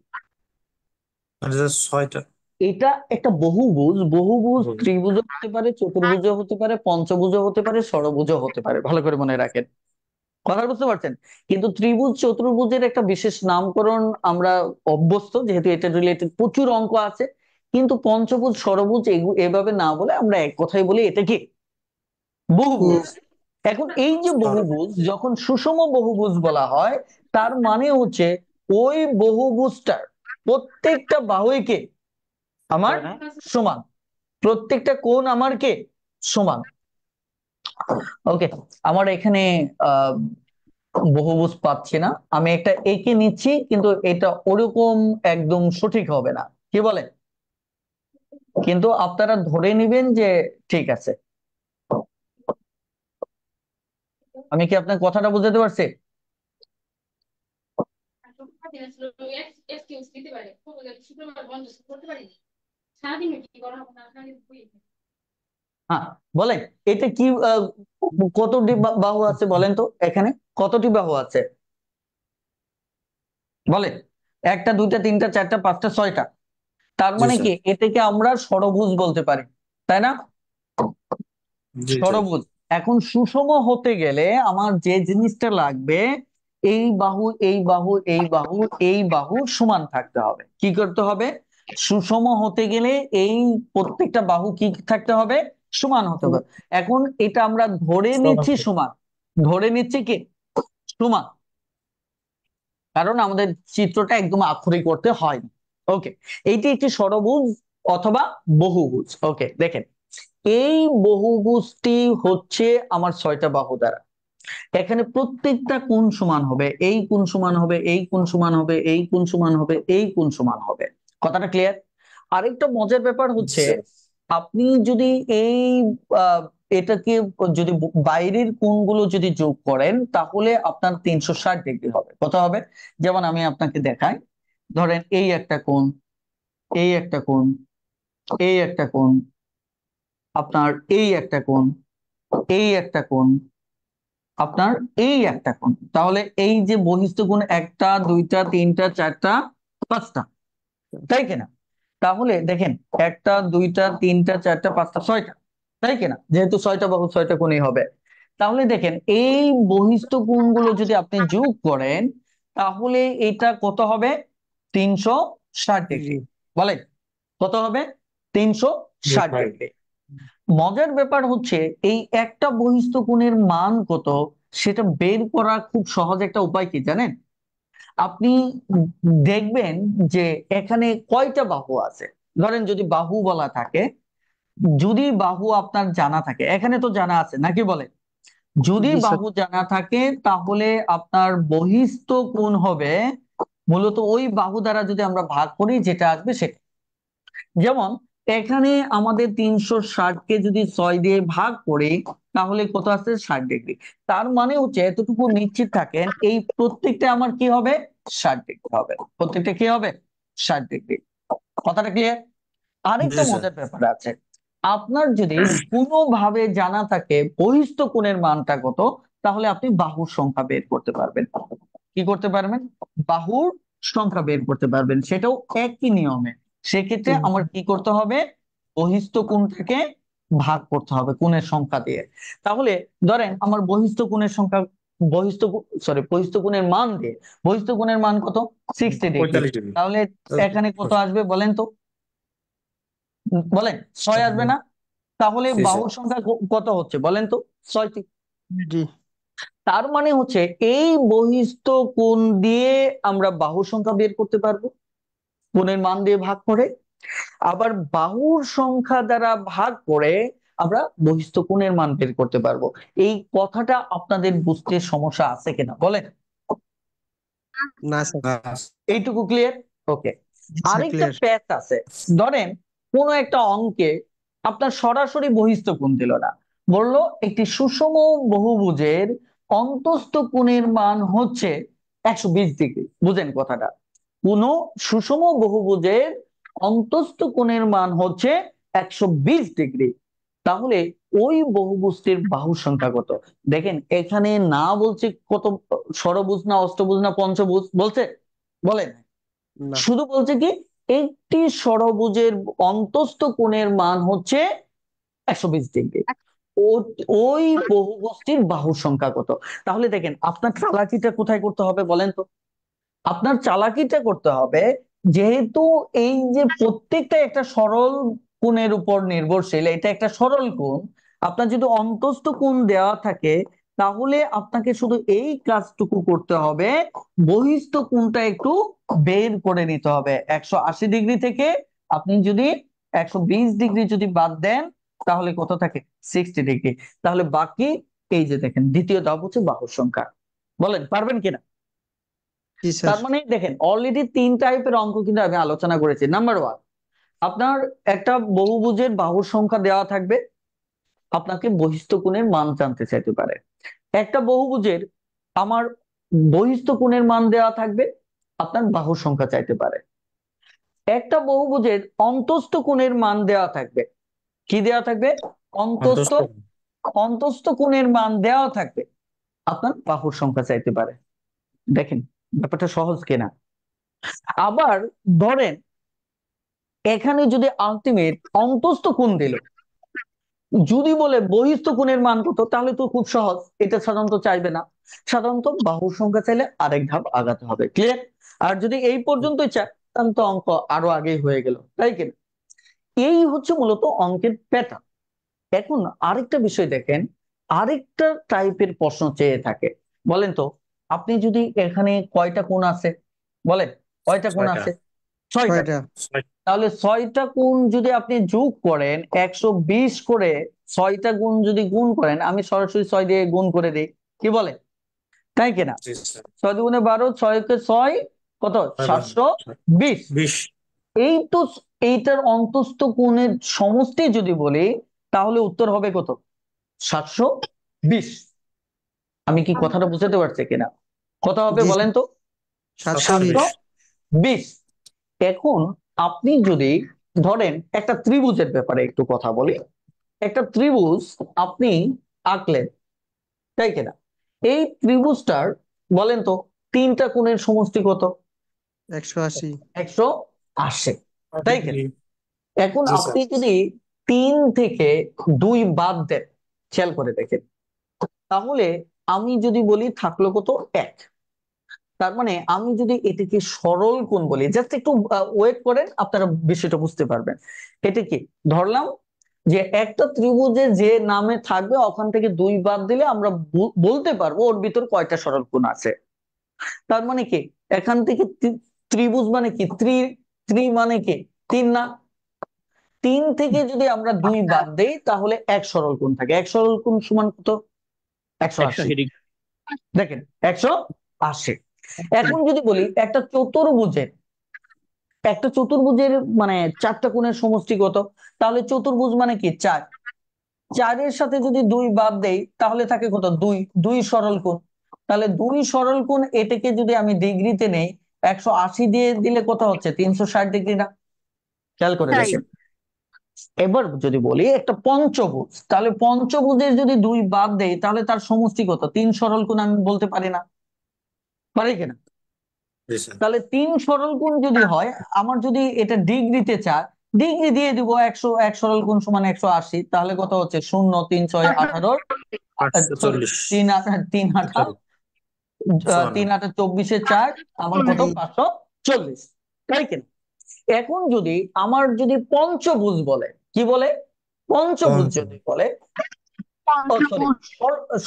মানে 6টা এটা একটা বহুভুজ। বহুভুজ বহুভুজ। ত্রিভুজও হতে পারে, চতুর্ভুজও হতে পারে, পঞ্চভুজও হতে পারে, ষড়ভুজও হতে পারে। ভালো করে মনে রাখেন, কথা বুঝতে পারছেন? কিন্তু ত্রিভুজ চতুর্ভুজের একটা বিশেষ নামকরণ আমরা অভ্যস্ত, যেহেতু এটা রিলেটেড প্রচুর অঙ্ক আছে। কিন্তু পঞ্চভুজ, ষড়ভুজ এভাবে না বলে আমরা এক কথাই বলি এটা কি? বহুভুজ। এখন এই যে বহুভুজ, যখন সুষম বহুভুজ বলা হয়, তার মানে হচ্ছে ওই বহুভুজটার প্রত্যেকটা বাহুই কে আমার সমান, প্রত্যেকটা কোণ আমার কে সমান। ওকে, আমার এখানে আহ বহুভুজ পাচ্ছি না, আমি একটা এঁকে নিচ্ছি, কিন্তু এটা ওরকম একদম সঠিক হবে না, কি বলে? কিন্তু আপনারা ধরে নিবেন যে ঠিক আছে। আমি কি আপনার কথাটা বুঝাতে পারছি? হ্যাঁ, বলেন, এটা কি কতটি বাহু আছে বলেন তো? এখানে কতটি বাহু আছে বলেন? একটা, দুইটা, তিনটা, চারটা, পাঁচটা, 6টা। তার জি মানে স্যার, কি এটাকে আমরা ষড়ভুজ বলতে পারি, তাই না? জি স্যার, ষড়ভুজ। এখন সুষম হতে গেলে আমার যে জিনিসটা লাগবে, এই বাহু, এই বাহু, এই বাহু, এই বাহু সমান থাকতে হবে। কি করতে হবে? সুষম হতে গেলে এই প্রত্যেকটা বাহু কি থাকতে হবে? সমান হতে হবে। এখন এটা আমরা ধরে নিচ্ছি সমান, ধরে নিচ্ছি কি সমান, কারণ আমাদের চিত্রটা একদম আক্ষরিক করতে হয়। ওকে, এইটি একটি ষড়ভুজ অথবা বহুভুজ। ওকে, দেখেন, এই বহুভুজটি হচ্ছে আমার 6টা বাহু দ্বারা। এখানে প্রত্যেকটা কোণ সমান হবে, এই কোণ সমান হবে, এই কোণ সমান হবে, এই কোণ সমান হবে, এই কোণ সমান হবে। কথাটা ক্লিয়ার? আরেকটা মজার ব্যাপার জি হচ্ছে, স্যার। আপনি যদি এই আহ, এটাকে যদি বাইরের কোণগুলো যদি যোগ করেন, তাহলে আপনার 360 ডিগ্রি হবে। কত হবে? যেমন আমি আপনাকে দেখাই, ধরেন এই একটা কোণ, এই একটা কোণ, এই একটা কোণ, আপনার এই একটা কোণ, এই একটা কোণ, আপনার এই একটা কোণ। তাহলে এই যে বহিস্থ কোণ একটা, দুইটা, তিনটা, চারটা, 5টা, তাই কিনা? তাহলে দেখেন, একটা, দুইটা, তিনটা, চারটা, 5টা, 6টা, তাই কিনা? যেহেতু 6টা বাহু 6টা কোণই হবে। তাহলে দেখেন, এই বহিস্থ কোণগুলো যদি আপনি যোগ করেন, তাহলে এটা কত হবে? 360 ডিগ্রি। বলেন, কত হবে? 360 ডিগ্রি। মজার ব্যাপার হচ্ছে, এই একটা বহিস্থ কোণের মান কত সেটা বের করার খুব সহজ একটা উপায় কি জানেন? আপনি দেখবেন যে এখানে কয়টা বাহু আছে। ধরেন যদি বাহু বলা থাকে, যদি বাহু আপনার জানা থাকে, এখানে তো জানা আছে নাকি বলেন? যদি জি স্যার। বাহু জানা থাকে, তাহলে আপনার বহিস্থ কোণ হবে মূলত ওই বাহু দ্বারা যদি আমরা ভাগ করি যেটা আসবে সেটা। যেমন এখানে আমাদের 360 কে যদি 6 দিয়ে ভাগ করি, তাহলে কত আসছে? 60 ডিগ্রি। তার মানে হচ্ছে এতটুকু নিশ্চিত থাকেন, এই প্রত্যেকটা আমার কি হবে? 60 ডিগ্রি হবে। প্রত্যেকটা কি হবে? 60 ডিগ্রি। কথাটা ক্লিয়ার? আরেকটা জি স্যার। মজার ব্যাপার আছে, আপনার যদি কোনোভাবে জানা থাকে বহিস্থ কোণের মানটা কত, তাহলে আপনি বাহুর সংখ্যা বের করতে পারবেন। কি করতে পারবেন? বাহুর সংখ্যা বের করতে পারবেন, সেটাও একই নিয়মে। সেক্ষেত্রে আমার কি করতে হবে? বহিস্থ কোণটাকে ভাগ করতে হবে কোণের সংখ্যা দিয়ে। তাহলে ধরেন আমার বহিস্থ কোণের সংখ্যা, বহিস্থ কোণের মান দিয়ে, বহিস্থ কোণের মান কত? 60 ডিগ্রি। 45 ডিগ্রি। তাহলে এখানে কত আসবে বলেন তো? বলেন, 6 আসবে না? তাহলে জি, স্যার। বাহুর সংখ্যা কত হচ্ছে বলেন তো? 6টি। জি তার মানে হচ্ছে এই বহিস্থ কোণ দিয়ে আমরা বাহুর সংখ্যা বের করতে পারবো, কোণের মান দিয়ে ভাগ করে। আবার বাহুর সংখ্যা দ্বারা ভাগ করে আমরা বহিস্থ কোণের মান বের করতে পারবো। এই কথাটা আপনাদের বুঝতে সমস্যা আছে কিনা বলেন? না স্যার। না, এইটুকু ক্লিয়ার? ওকে। আরেকটা ক্লিয়ার। প্যাচ আছে। ধরেন কোন একটা অঙ্কে আপনার সরাসরি বহিস্থ কোণ দিল না, বললো একটি সুষম বহুভুজের অন্তস্থ কোণের মান হচ্ছে 120 ডিগ্রি। বুঝেন কথাটা? কোন সুষম বহুভুজের অন্তস্থ কোণের মান হচ্ছে 120 ডিগ্রি। তাহলে ওই বহুভুজটির বাহুর সংখ্যা কত? দেখেন এখানে না বলছে কত, ষড়ভুজ না অষ্টভুজ না পঞ্চভুজ বলছে? বলেন। না শুধু বলছে কি একটি ষড়ভুজের অন্তস্থ কোণের মান হচ্ছে 120 ডিগ্রি। ওই বহুভুজটির বাহুর সংখ্যা কত? তাহলে দেখেন আপনার চালাকিটা কোথায় করতে হবে বলেন তো? আপনার চালাকিটা করতে হবে, যেহেতু এই যে প্রত্যেকটা একটা সরল কোণের উপর নির্ভরশীল, এটা একটা সরল কোণ। আপনার যদি অন্তস্থ কোণ দেওয়া থাকে, তাহলে আপনাকে শুধু এই কাজটুকু করতে হবে, বহিস্থ কোণটা একটু বের করে নিতে হবে। 180 ডিগ্রি থেকে আপনি যদি 120 ডিগ্রি যদি বাদ দেন, তাহলে কত থাকে? 60 ডিগ্রি। তাহলে বাকি এই যে দেখেন দ্বিতীয় ধাপ হচ্ছে বাহুর সংখ্যা। বলেন পারবেন কিনা? জি স্যার। তার মানে দেখেন অলরেডি 3 টাইপের অঙ্ক কিন্তু আমি আলোচনা করেছি। নাম্বার 1, আপনার একটা বহুভুজের বাহুর সংখ্যা দেওয়া থাকবে, আপনাকে বহিস্থ কোণের মান জানতে চাইতে পারে। একটা বহুভুজের আমার বহিস্থ কোণের মান দেওয়া থাকবে, আপনার বাহুর সংখ্যা চাইতে পারে। একটা বহুভুজের অন্তস্থ কোণের মান দেওয়া থাকবে। কি দেওয়া থাকবে? অন্তস্থ অন্তস্থ। অন্তস্থ কোণের মান দেওয়া থাকবে, আপনার বাহুর সংখ্যা চাইতে পারে। দেখেন ব্যাপারটা সহজ কিনা। আবার ধরেন এখানে যদি আলটিমেট অন্তস্থ কোণ দিল, যদি বলে বহিস্থ কোণের মান কত, তাহলে তো খুব সহজ, এটা সাধারণত চাইবে না। সাধারণত বাহুর সংখ্যা চাইলে আরেক ধাপ আগাতে হবে। ক্লিয়ার? আর যদি এই পর্যন্তই চায়, তাহলে তো অঙ্ক আরো আগেই হয়ে গেল, তাই কিনা? এই হচ্ছে মূলত অঙ্কের প্যাটার্ন। এখন আরেকটা বিষয় দেখেন, আরেকটা টাইপের প্রশ্ন চেয়ে থাকে। বলেন তো, আপনি যদি এখানে কয়টা কোণ আছে বলেন? কয়টা কোণ 6টা। আছে? 6টা। 6টা। তাহলে 6টা গুণ যদি আপনি যোগ করেন 120 করে, 6টা গুণ যদি গুণ করেন, আমি সরাসরি 6 দিয়ে গুণ করে দিই, কি বলে? তাই কিনা? জি, স্যার। 6 দুগুণে 12, 6 কে 6 কত? 720। 20। এই তো, এইটার অন্তস্থ কোণের সমষ্টি যদি বলি, তাহলে উত্তর হবে কত? 720। আমি কি কথাটা বুঝাতে পারছি কিনা? কত হবে জি বলেন তো? 720। 720। এখন আপনি যদি ধরেন একটা ত্রিভুজের ব্যাপারে একটু কথা বলি। একটা ত্রিভুজ আপনি আঁকলেন, তাই কিনা? এই ত্রিভুজটার বলেন তো তিনটা কোণের সমষ্টি কত? 180। 180, তাই কিনা? এখন জি, স্যার। আপনি যদি 3 থেকে 2 বাদ দেন, খেয়াল করে দেখেন, তাহলে আমি যদি বলি থাকলো কত? 1। তার মানে আমি যদি এটাকে সরল কোণ বলি, জাস্ট একটু ওয়েট করেন, আপনারা বিষয়টা বুঝতে পারবেন। এটা কি ধরলাম যে একটা ত্রিভুজে যে নামে থাকবে ওখান থেকে 2 বাদ দিলে আমরা বলতে পারবো ওর ভিতর কয়টা সরল কোণ আছে। তার মানে কি এখান থেকে ত্রিভুজ মানে কি ত্রি মানে কি 3 না? 3 থেকে যদি আমরা 2 বাদ দেই, তাহলে এক সরল কোণ থাকে। এক সরল কোণ সমান কত? 180। দেখেন 180। এখন যদি বলি একটা চতুর্ভুজের মানে 4টা কোণের সমষ্টি কত, তাহলে চতুর্ভুজ মানে কি 4। 4-এর সাথে যদি 2 বাদ দেই, তাহলে থাকে কত? 2। 2 সরল কোণ। তাহলে 2 সরল কোণ, এটাকে যদি আমি ডিগ্রিতে নেই, 180 দিয়ে দিলে কত হচ্ছে? 360 ডিগ্রি না? খেয়াল করে তাই। দেখেন। এবার যদি বলি একটা পঞ্চভুজ, তাহলে পঞ্চভুজের যদি 2 বাদ দেই তাহলে তার সমষ্টি কত? 3 সরল কোণ আমি বলতে পারি না, পারি কিনা? জি স্যার। তাহলে 3 সরল কোণ যদি হয়, আমার যদি এটা ডিগ্রিতে চায়, ডিগ্রি দিয়ে দিব 100, 1 সরল কোণ সমান 180, তাহলে কত হচ্ছে? 0 3 6 18, সরি 840 3 8 3 8 সরি 3 8 24 4 আমার কত? 540, তাই কিনা? এখন যদি আমার যদি পঞ্চভুজ বলে, কি বলে? পঞ্চভুজ যদি বলে, সরি পঞ্চভুজ।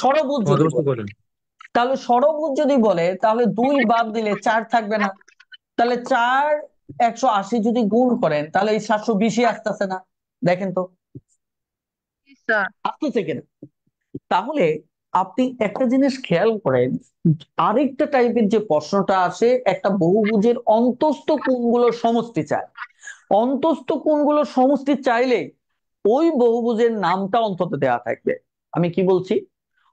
ষড়ভুজ যদি মধ্যবর্তী বলে, করেন। তাহলে ষড়ভুজ যদি বলে তাহলে 2 বাদ দিলে 4 থাকবে না, তাহলে 4 180 যদি গুণ করেন তাহলে এই 720 আসতেছে না? দেখেন তো জি স্যার। আসতেছে কিনা। তাহলে আপনি একটা জিনিস খেয়াল করেন, আরেকটা টাইপের যে প্রশ্নটা আসে, একটা বহুভুজের অন্তস্থ কোণগুলোর সমষ্টি চায়। অন্তস্থ কোণগুলোর সমষ্টি চাইলে ওই বহুভুজের নামটা অন্তত দেয়া থাকবে। আমি কি বলছি?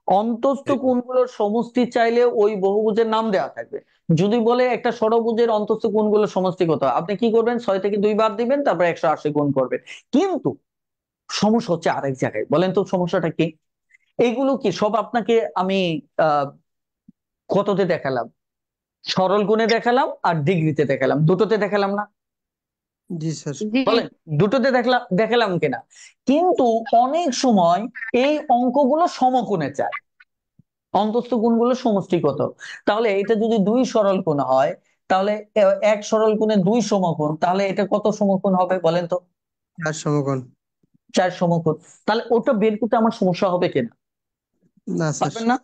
অন্তস্থ কোণগুলোর সমষ্টি চাইলে ওই বহুভুজের নাম দেওয়া থাকবে। যদি বলে একটা ষড়ভুজের অন্তস্থ কোণগুলোর সমষ্টি কত, আপনি কি করবেন? 6 থেকে 2 বাদ দিবেন, তারপর 180 গুণ করবেন। কিন্তু সমস্যা হচ্ছে আরেক জায়গায়। বলেন তো সমস্যাটা কি? এইগুলো কি সব আপনাকে আমি আহ কততে দেখালাম? সরল গুণে দেখালাম আর ডিগ্রিতে দেখালাম, দুটোতে দেখালাম না? জি স্যার। জি। বলেন দুটোতে দেখালাম কিনা? কিন্তু অনেক সময় এই অঙ্কগুলো সমকোণে চায়, অন্তস্থ কোণগুলোর সমষ্টি কত। তাহলে এটা যদি 2 সরল কোণ হয়, তাহলে এক সরল কোণে 2 সমকোণ, তাহলে এটা কত সমকোণ হবে বলেন তো? 4 সমকোণ। 4 সমকোণ। তাহলে ওটা বের করতে আমার সমস্যা হবে কিনা? না স্যার। পারবেন না,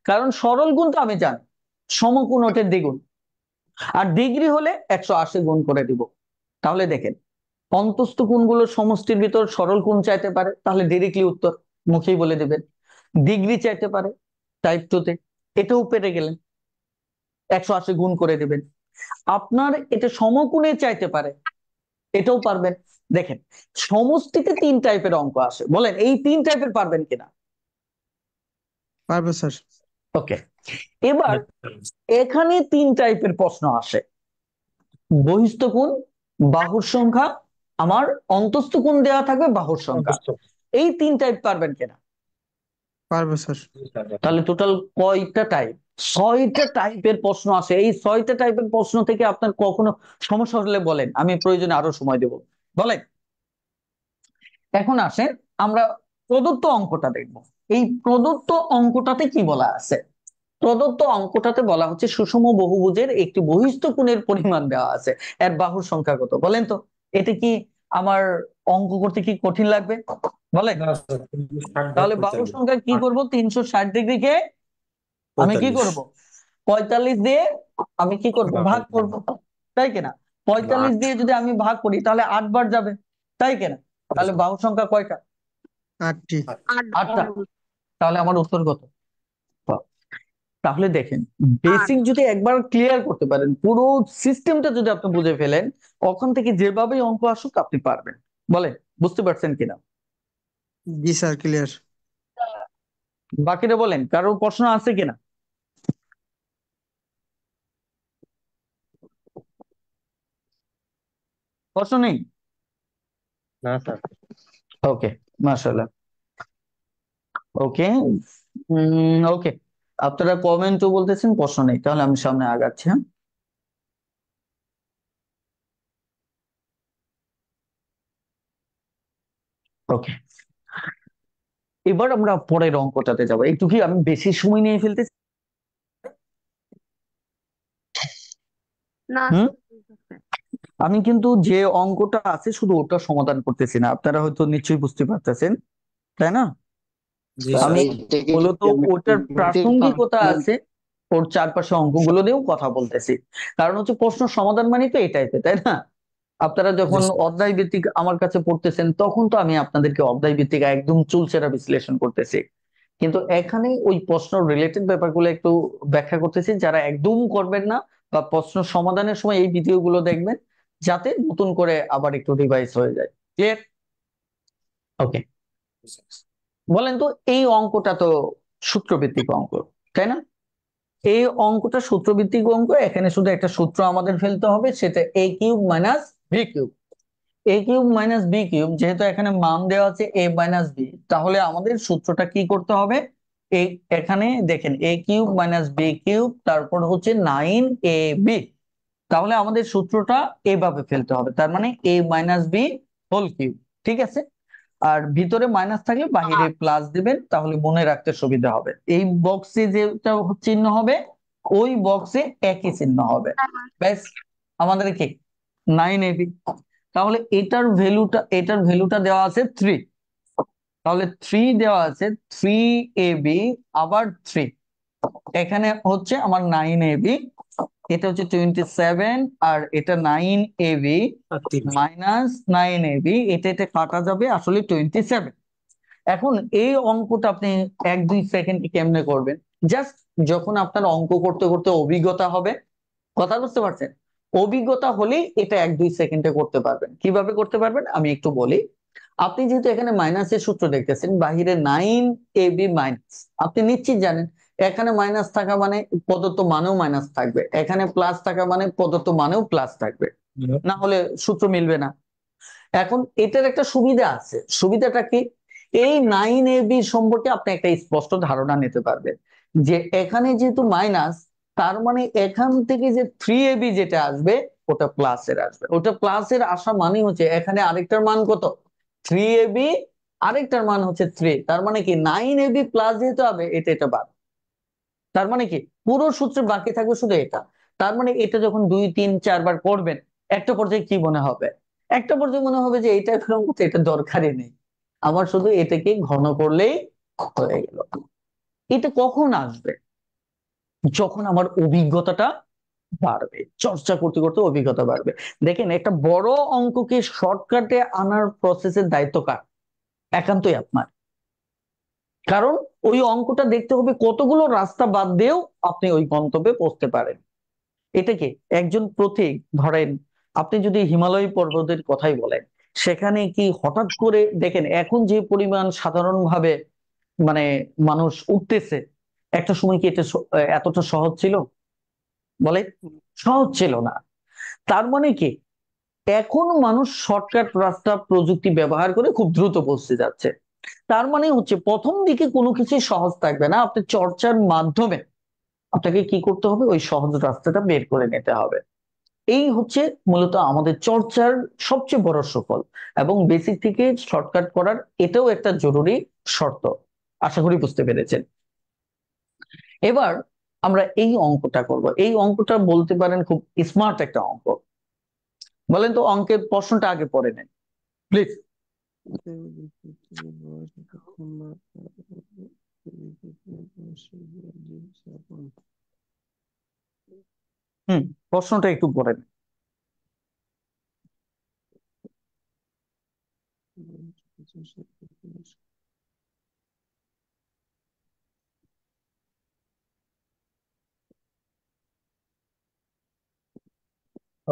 কারণ সরল গুণ তো আমি জানি, সমকোণ ওটার দ্বিগুণ, আর ডিগ্রি হলে 180 গুণ করে দিব। তাহলে দেখেন, অন্তস্থ কোণগুলোর সমষ্টির ভিতর সরল কোণ চাইতে পারে, তাহলে ডিরেক্টলি উত্তর মুখেই বলে দিবেন। ডিগ্রি চাইতে পারে টাইপ 2 তে, এটাও পেরে গেলেন, 180 গুণ করে দিবেন। আপনার এটা সমকোণে চাইতে পারে, এটাও পারবেন। দেখেন, সমষ্টিতে 3 টাইপের অঙ্ক আসে, বলেন এই 3 টাইপের পারবেন কিনা? পারবো স্যার। ওকে, এবার এখানে 3 টাইপের প্রশ্ন আসে, বহিস্থ কোণ, বাহুর সংখ্যা, আমার অন্তস্থ কোণ দেওয়া থাকবে, বাহুর সংখ্যা। এই 3 টাইপ পারবেন কিনা? পারবো স্যার। তাহলে টোটাল কয়টা টাইপ? 6টা টাইপের প্রশ্ন আসে। এই 6টা টাইপের প্রশ্ন থেকে আপনার কখনো সমস্যা হলে বলেন, আমি প্রয়োজনে আরো সময় দেব, বলেন। এখন আসেন আমরা প্রদত্ত অঙ্কটা দেখব। এই প্রদত্ত অঙ্কটাতে কি বলা আছে? প্রদত্ত অঙ্কটাতে বলা হচ্ছে সুষম বহুভুজের একটি বহিস্থ কোণের পরিমাণ দেওয়া আছে, এর বাহুর সংখ্যা কত? বলেন তো, এটা কি আমার অঙ্ক করতে কি কঠিন লাগবে? বলেন। না স্যার, 360 ভাগ তাহলে করতে বাহুর হবে। সংখ্যা কি করব? 360 ডিগ্রিকে আমি কি 45 করব? 45 দিয়ে আমি কি করব? ভাগ ভাগ করতে করব, হবে। তাই কিনা? 45 8 দিয়ে যদি আমি ভাগ করি তাহলে 8 বার যাবে, তাই কিনা? তাহলে বাহুর সংখ্যা কয়টা? 8টি। 8টা। তাহলে আমার উত্তর কত? তাহলে দেখেন, 8। বেসিক যদি একবার ক্লিয়ার করতে পারেন, পুরো সিস্টেমটা যদি আপনি বুঝে ফেলেন, ওখান থেকে যেভাবেই অঙ্ক আসুক আপনি পারবেন। বলেন, বুঝতে পারছেন কিনা? জি স্যার, ক্লিয়ার। বাকিরা বলেন, কারোর প্রশ্ন আছে কিনা? প্রশ্ন নেই? না স্যার। ওকে, মাশাআল্লাহ। ওকে, ওকে, আপনারা কমেন্টও বলতেছেন প্রশ্ন নেই, তাহলে আমি সামনে আগাচ্ছি। হ্যাঁ, ওকে, এবার আমরা পরের অঙ্কটাতে যাবো। একটু কি আমি বেশি সময় নিয়ে ফেলতেছি? না হুম, স্যার। আমি কিন্তু যে অঙ্কটা আছে শুধু ওটা সমাধান করতেছি না, আপনারা হয়তো নিশ্চয়ই বুঝতে পারতেছেন, তাই না? জি স্যার, স্যার। আমি মূলত ওটার প্রাসঙ্গিকতা আছে, ওর চারপাশে অঙ্কগুলো দিয়েও কথা বলতেছি। কারণ হচ্ছে প্রশ্ন সমাধান মানে তো এই টাইপের, তাই না? আপনারা জি যখন স্যার। অধ্যায় ভিত্তিক আমার কাছে পড়তেছেন তখন তো আমি আপনাদেরকে অধ্যায় ভিত্তিক একদম চুলচেরা বিশ্লেষণ করতেছি, কিন্তু এখানে ওই প্রশ্ন রিলেটেড ব্যাপারগুলো একটু ব্যাখ্যা করতেছি। যারা একদম করবেন না বা প্রশ্ন সমাধানের সময় এই ভিডিওগুলো দেখবেন, যাতে নতুন করে আবার একটু রিভাইজ হয়ে যায়। ক্লিয়ার? ওকে, বলেন তো, এই অঙ্কটা তো সূত্রভিত্তিক অঙ্ক, তাই না? এই অঙ্কটা সূত্রভিত্তিক অঙ্ক, এখানে শুধু একটা সূত্র আমাদের ফেলতে হবে, সেটা a³ - b³। এ কিউব মাইনাস বি কিউব, যেহেতু এখানে মান দেওয়া আছে এ মাইনাস বি, তাহলে আমাদের সূত্রটা কি করতে হবে? এই এখানে দেখেন এ কিউব মাইনাস বি কিউব, তারপর হচ্ছে 9ab। তাহলে আমাদের সূত্রটা এভাবে ফেলতে হবে, তার মানে এ মাইনাস বি হোল কিউব। ঠিক আছে, আর ভিতরে মাইনাস থাকলে বাহিরে প্লাস দিবেন, তাহলে মনে রাখতে সুবিধা হবে। এই বক্সে যেটা চিহ্ন হবে ওই বক্সে একই চিহ্ন হবে। ব্যাস, আমাদের কি 9ab। তাহলে এটার ভ্যালুটা দেওয়া আছে 3। তাহলে 3 দেওয়া আছে, 3ab আবার 3, এখানে হচ্ছে আমার 9ab, এটা হচ্ছে 27, আর এটা 9ab আর 3 মাইনাস 9ab, এটা কাটা যাবে, আসলে 27। এখন এই অঙ্কটা আপনি 1-2 সেকেন্ড কেমনে করবেন? জাস্ট যখন আপনার অঙ্ক করতে করতে অভিজ্ঞতা হবে, কথা বুঝতে পারছেন, অভিজ্ঞতা হলেই এটা 1-2 সেকেন্ডে করতে পারবেন। কিভাবে করতে পারবেন আমি একটু বলি। আপনি যেহেতু এখানে মাইনাসের সূত্র দেখতেছেন, বাহিরে 9ab মাইনাস, আপনি নিশ্চিত জানেন এখানে মাইনাস থাকা মানে প্রদত্ত মানেও মাইনাস থাকবে, এখানে প্লাস থাকা মানে প্রদত্ত মানেও প্লাস থাকবে, না হলে সূত্র মিলবে না। এখন এটার একটা সুবিধা আছে, সুবিধাটা কি? এই 9ab সম্পর্কে আপনি একটা স্পষ্ট ধারণা নিতে পারবেন যে এখানে যেহেতু মাইনাস, তার মানে এখান থেকে যে 3ab যেটা আসবে ওটা প্লাসের আসবে, ওটা প্লাসের আসা মানে হচ্ছে এখানে আরেকটার মান কত? 3ab, আরেকটার মান হচ্ছে 3, তার মানে কি 9ab প্লাস যেহেতু হবে, এটা বাদ। তার মানে কি পুরো সূত্রে বাকি থাকবে শুধু এটা। তার মানে এটা যখন 2-3-4 বার করবেন, একটা পর্যায়ে কি মনে হবে? একটা পর্যায়ে মনে হবে যে এটা এরকম তো, এটা দরকারই নেই, আমার শুধু এটাকে ঘন করলেই হয়ে গেল। এটা কখন আসবে? যখন আমার অভিজ্ঞতাটা বাড়বে, চর্চা করতে করতে অভিজ্ঞতা বাড়বে। দেখেন, একটা বড় অঙ্ককে শর্টকাটে আনার প্রসেসের দায়িত্ব কার? একান্তই আপনার। কারণ ওই অঙ্কটা দেখতে হবে কতগুলো রাস্তা বাদ দিয়েও আপনি ওই গন্তব্যে পৌঁছতে পারেন। এটা কি একজন পথিক, ধরেন আপনি যদি হিমালয় পর্বতের কথাই বলেন, সেখানে কি হঠাৎ করে দেখেন এখন যে পরিমাণ সাধারণভাবে মানে মানুষ উঠতেছে, একটা সময় কি এটা এতটা সহজ ছিল? বলে সহজ ছিল না। তার মানে কি এখন মানুষ শর্টকাট রাস্তা প্রযুক্তি ব্যবহার করে খুব দ্রুত পৌঁছে যাচ্ছে। তার মানে হচ্ছে প্রথম দিকে কোনো কিছুই সহজ থাকবে না, আপনি চর্চার মাধ্যমে আপনাকে কি করতে হবে? ওই সহজ রাস্তাটা বের করে নিতে হবে। এই হচ্ছে মূলত আমাদের চর্চার সবচেয়ে বড় সুফল। এবং বেসিক থেকে শর্টকাট করার এটাও একটা জরুরি শর্ত। আশা করি বুঝতে পেরেছেন। এবার আমরা এই অঙ্কটা করব। এই অঙ্কটা বলতে পারেন খুব স্মার্ট একটা অঙ্ক। বলেন তো অঙ্কের প্রশ্নটা আগে পড়ে নেন প্লিজ। প্রশ্নটা একটু পড়ে নেন।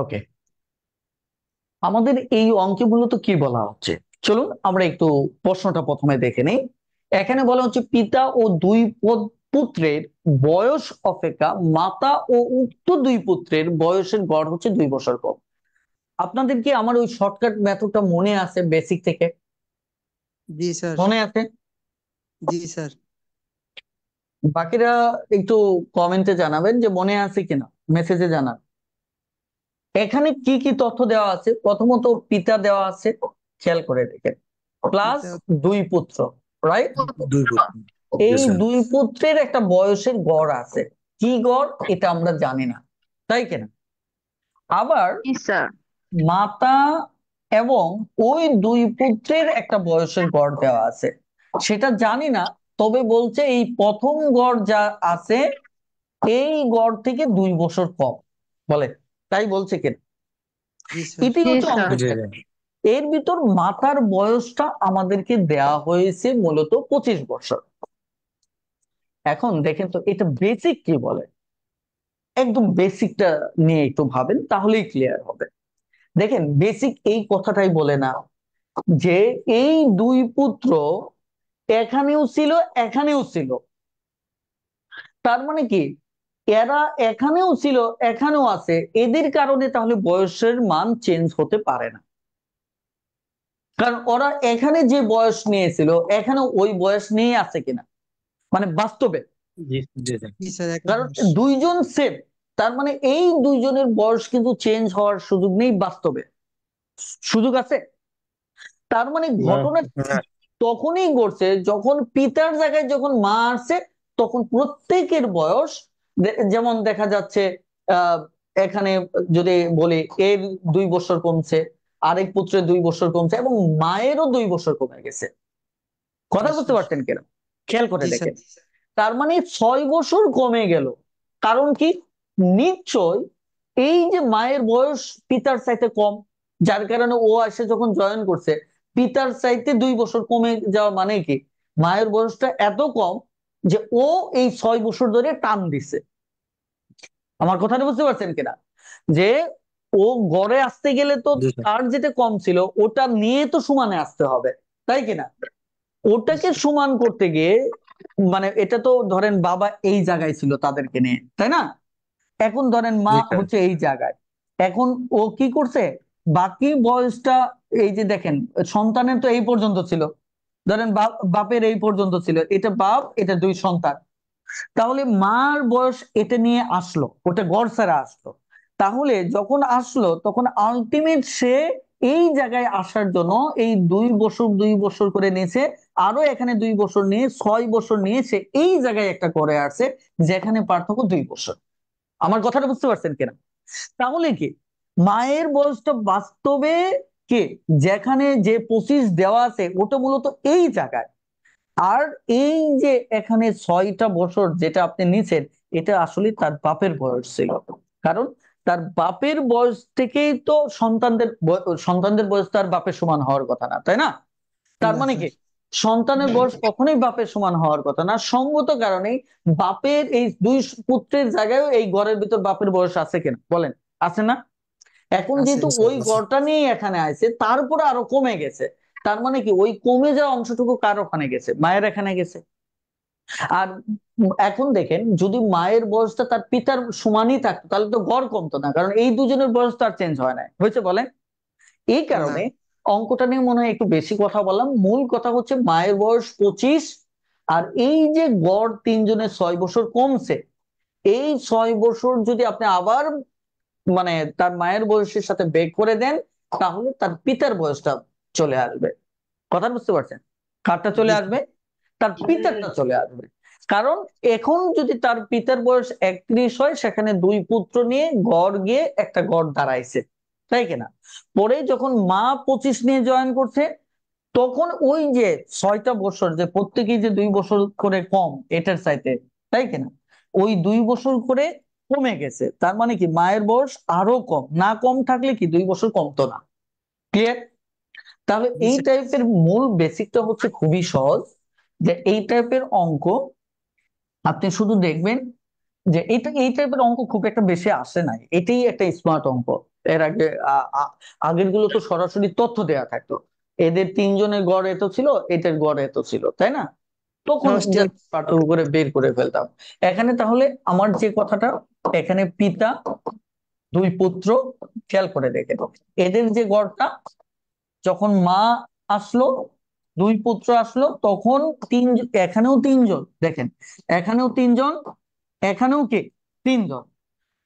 ওকে, আমাদের এই অঙ্কে মূলত কি বলা হচ্ছে, চলুন আমরা একটু প্রশ্নটা প্রথমে দেখে নিই। এখানে বলা হচ্ছে পিতা ও দুই পুত্রের বয়স অপেক্ষা মাতা ও উক্ত দুই পুত্রের বয়সের গড় হচ্ছে 2 বছর কম। আপনাদের কি আমার ওই শর্টকাট মেথডটা মনে আছে বেসিক থেকে? জি স্যার। মনে আছে? জি স্যার। বাকিরা একটু কমেন্টে জানাবেন যে মনে আছে কিনা, মেসেজে জানান। এখানে কি কি তথ্য দেওয়া আছে? প্রথমত পিতা দেওয়া আছে, খেয়াল করে দেখেন, প্লাস দুই পুত্র, রাইট? 2 বছর। এই স্যার। দুই পুত্রের একটা বয়সের গড় আছে, কি গড় এটা আমরা জানি না, তাই কিনা? আবার জি স্যার। মাতা এবং ওই দুই পুত্রের একটা বয়সের গড় দেওয়া আছে, সেটা জানি না, তবে বলছে এই প্রথম গড় যা আছে এই গড় থেকে 2 বছর কম। বলে তাই বলছে কিনা? জি স্যার। এটি জি হচ্ছে স্যার। অঙ্কের ক্ষেত্র। এর ভিতর মাতার বয়সটা আমাদেরকে দেয়া হয়েছে মূলত 25 বছর। এখন দেখেন তো এটা বেসিক কি বলে, একদম বেসিকটা নিয়ে একটু ভাবেন তাহলেই ক্লিয়ার হবে। দেখেন বেসিক এই কথাটাই বলে না যে এই দুই পুত্র এখানেও ছিল এখানেও ছিল, তার মানে কি এরা এখানেও ছিল এখানেও আছে, এদের কারণে তাহলে বয়সের মান চেঞ্জ হতে পারে না। কারণ ওরা এখানে যে বয়স নিয়েছিল এখানে ওই বয়স নিয়ে আছে কিনা, মানে বাস্তবে। জি জি স্যার। জি স্যার, একই কারণ বয়স। দুইজন সেম, তার মানে এই দুইজনের বয়স কিন্তু চেঞ্জ হওয়ার সুযোগ নেই বাস্তবে। সুযোগ আছে? তার মানে না ঘটনা না তখনই ঘটছে যখন পিতার জায়গায় যখন মা আসছে, তখন প্রত্যেকের বয়স যেমন দেখা যাচ্ছে আহ এখানে যদি বলি এর 2 বছর কমছে, আরেক পুত্রের 2 বছর কমছে, এবং মায়েরও 2 বছর কমে গেছে। কথা জি বুঝতে স্যার। পারছেন কিনা? খেয়াল করে জি স্যার। দেখেন। তার মানে 6 বছর কমে গেল। কারণ কি? নিশ্চয় এই যে মায়ের বয়স পিতার চাইতে কম, যার কারণে ও এসে যখন জয়েন করছে, পিতার চাইতে 2 বছর কমে যাওয়া মানে কি মায়ের বয়সটা এত কম যে ও এই 6 বছর ধরে টান দিছে। আমার কথাটা বুঝতে পারছেন কিনা? যে ও গড়ে আসতে গেলে তো জি স্যার। তার যেটা কম ছিল ওটা নিয়ে তো সমানে আসতে হবে, তাই কিনা? জি ওটাকে স্যার। সমান করতে গিয়ে, মানে এটা তো ধরেন বাবা এই জায়গায় ছিল তাদেরকে নিয়ে, তাই না? এখন ধরেন মা জি স্যার। হচ্ছে এই জায়গায়। এখন ও কি করছে, বাকি বয়সটা, এই যে দেখেন সন্তানের তো এই পর্যন্ত ছিল, ধরেন বাপের এই পর্যন্ত ছিল, এটা বাপ, এটা 2 সন্তান। তাহলে মার বয়স এটা নিয়ে আসলো, ওটা গড় ছাড়া আসলো। তাহলে যখন আসলো তখন আলটিমেট সে এই জায়গায় আসার জন্য এই 2 বছর 2 বছর করে নিয়েছে, আরো এখানে 2 বছর নিয়ে 6 বছর নিয়ে সে এই জায়গায় একটা করে আসছে, যেখানে পার্থক্য 2 বছর। আমার কথাটা বুঝতে পারছেন কিনা? তাহলে কি মায়ের বয়সটা বাস্তবে কি যেখানে যে 25 দেওয়া আছে ওটা মূলত এই জায়গায়। আর এই যে এখানে 6টা বছর যেটা আপনি নিছেন, এটা আসলে তার বাপের বয়স ছিল। কারণ তার বাপের বয়স থেকেই তো সন্তানদের বয়স তার বাপের সমান হওয়ার কথা না, তাই না? তার না মানে কি স্যার। সন্তানের বয়স কখনোই বাপের সমান হওয়ার কথা না, সঙ্গত কারণেই বাপের এই 2 পুত্রের জায়গায় এই ঘরের ভিতর বাপের বয়স আছে কিনা বলেন? আছে না? এখন আছে যেহেতু স্যার, ওই আছে। গড়টা নিয়ে এখানে আছে, তারপরে আরো কমে গেছে। তার মানে কি ওই কমে যাওয়া অংশটুকু কার ওখানে গেছে? মায়ের এখানে গেছে। আর এখন দেখেন যদি মায়ের বয়সটা তার পিতার সমানই থাকতো তাহলে তো গড় কমতো না, কারণ এই দুজনের বয়স তো আর চেঞ্জ হয় না, হয়েছে বলেন? এই না। কারণে অঙ্কটা নিয়ে মনে হয় একটু বেশি কথা বললাম। মূল কথা হচ্ছে মায়ের বয়স 25, আর এই যে গড় তিনজনের 6 বছর কমছে, এই 6 বছর যদি আপনি আবার মানে তার মায়ের বয়সের সাথে বের করে দেন, তাহলে তার পিতার বয়সটা চলে আসবে। কথা বুঝতে পারছেন? কারটা চলে জি আসবে? তার পিতারটা চলে আসবে। কারণ এখন যদি তার পিতার বয়স 31 হয়, সেখানে 2 পুত্র নিয়ে গড় গিয়ে একটা গড় দাঁড়াইছে, তাই কিনা? পরে যখন মা 25 নিয়ে জয়েন করছে, তখন ওই যে 6টা বছর যে প্রত্যেকেই যে 2 বছর করে কম এটার চাইতে, তাই কিনা? ওই 2 বছর করে কমে গেছে। তার মানে কি মায়ের বয়স আরো কম, না কম থাকলে কি 2 বছর কমতো না। ক্লিয়ার? তাহলে জি এই স্যার। টাইপের মূল বেসিকটা হচ্ছে খুবই সহজ, যে এই টাইপের অঙ্ক আপনি শুধু দেখবেন যে এটা, এই টাইপের অঙ্ক খুব একটা বেশি আসে নাই, এটাই একটা স্মার্ট অঙ্ক। এর আগে আগের গুলো তো সরাসরি তথ্য দেয়া থাকতো, এদের তিনজনের গড় এত ছিল, এটার গড় এত ছিল, তাই না? তখন সমষ্টি। just পার্থক্য করে বের করে ফেলতাম। এখানে তাহলে আমার যে কথাটা, এখানে পিতা 2 পুত্র, খেয়াল করে দেখেন এদের যে গড়টা, যখন মা আসলো, 2 পুত্র আসলো, তখন এখানেও 3জন দেখেন, এখানেও 3জন, এখানেও কি 3জন।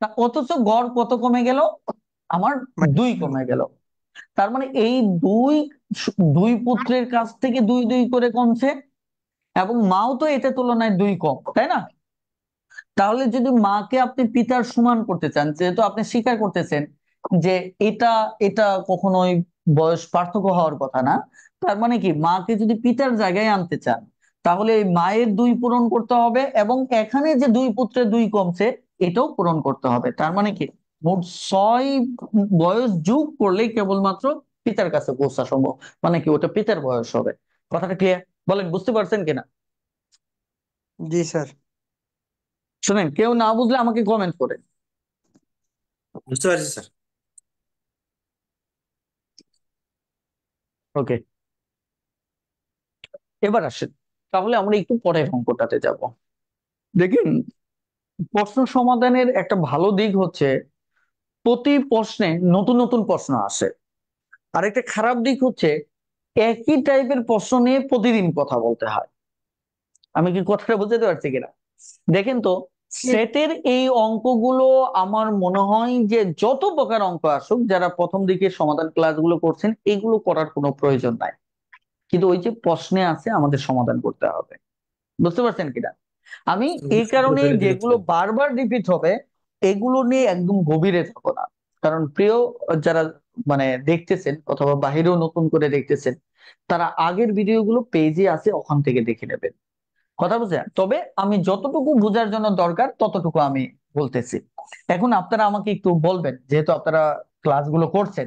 তা অথচ গড় কত কমে গেল? আমার 2 কমে গেল। তার মানে এই দুই, 2 পুত্রের কাছ থেকে 2 2 করে কমছে, এবং মাও তো এতে তুলনায় 2 কম, তাই না? তাহলে যদি মাকে আপনি পিতার সমান করতে চান, যেহেতু আপনি স্বীকার করতেছেন যে এটা এটা কখনোই বয়স পার্থক্য হওয়ার কথা না, তার মানে কি মাকে যদি পিতার জায়গায় আনতে চান, তাহলে এই মায়ের 2 পূরণ করতে হবে, এবং এখানে যে 2 পুত্রের 2 কমছে এটাও পূরণ করতে হবে। তার মানে কি মোট 6 বয়স যোগ করলেই কেবলমাত্র পিতার কাছে পৌঁছা সম্ভব, মানে কি ওটা পিতার বয়স হবে। কথাটা ক্লিয়ার? বলেন বুঝতে পারছেন কিনা? জি স্যার। শুনেন, কেউ না বুঝলে আমাকে কমেন্ট করে। বুঝতে পারছি স্যার। ওকে, এবার আসেন তাহলে আমরা একটু পরের অঙ্কটাতে যাব। দেখেন, প্রশ্ন সমাধানের একটা ভালো দিক হচ্ছে প্রতি প্রশ্নে নতুন নতুন প্রশ্ন আসে। আর একটা খারাপ দিক হচ্ছে একই টাইপের প্রশ্ন নিয়ে প্রতিদিন কথা বলতে হয়। আমি কি কথাটা বুঝতে পারছি কিনা? দেখেন তো, সেটের এই অঙ্কগুলো আমার মনে হয় যে যত প্রকার অঙ্ক আসুক, যারা প্রথম দিকে সমাধান ক্লাসগুলো করছেন এগুলো করার কোনো প্রয়োজন নাই, কিন্তু ওই যে প্রশ্নে আছে আমাদের সমাধান করতে হবে। বুঝতে পারছেন কিনা? আমি এই কারণে ফেলে দিলে যেগুলো চলবে। বারবার রিপিট হবে এগুলো নিয়ে একদম গভীরে থাকো না। কারণ প্রিয় যারা মানে দেখতেছেন অথবা বাহিরেও নতুন করে দেখতেছেন, তারা আগের ভিডিওগুলো পেজে আছে, ওখান থেকে দেখে নেবেন। কথা বুঝছেন? তবে আমি যতটুকু বোঝার জন্য দরকার ততটুকু আমি বলতেছি। এখন আপনারা আমাকে একটু বলবেন, যেহেতু আপনারা ক্লাসগুলো করছেন,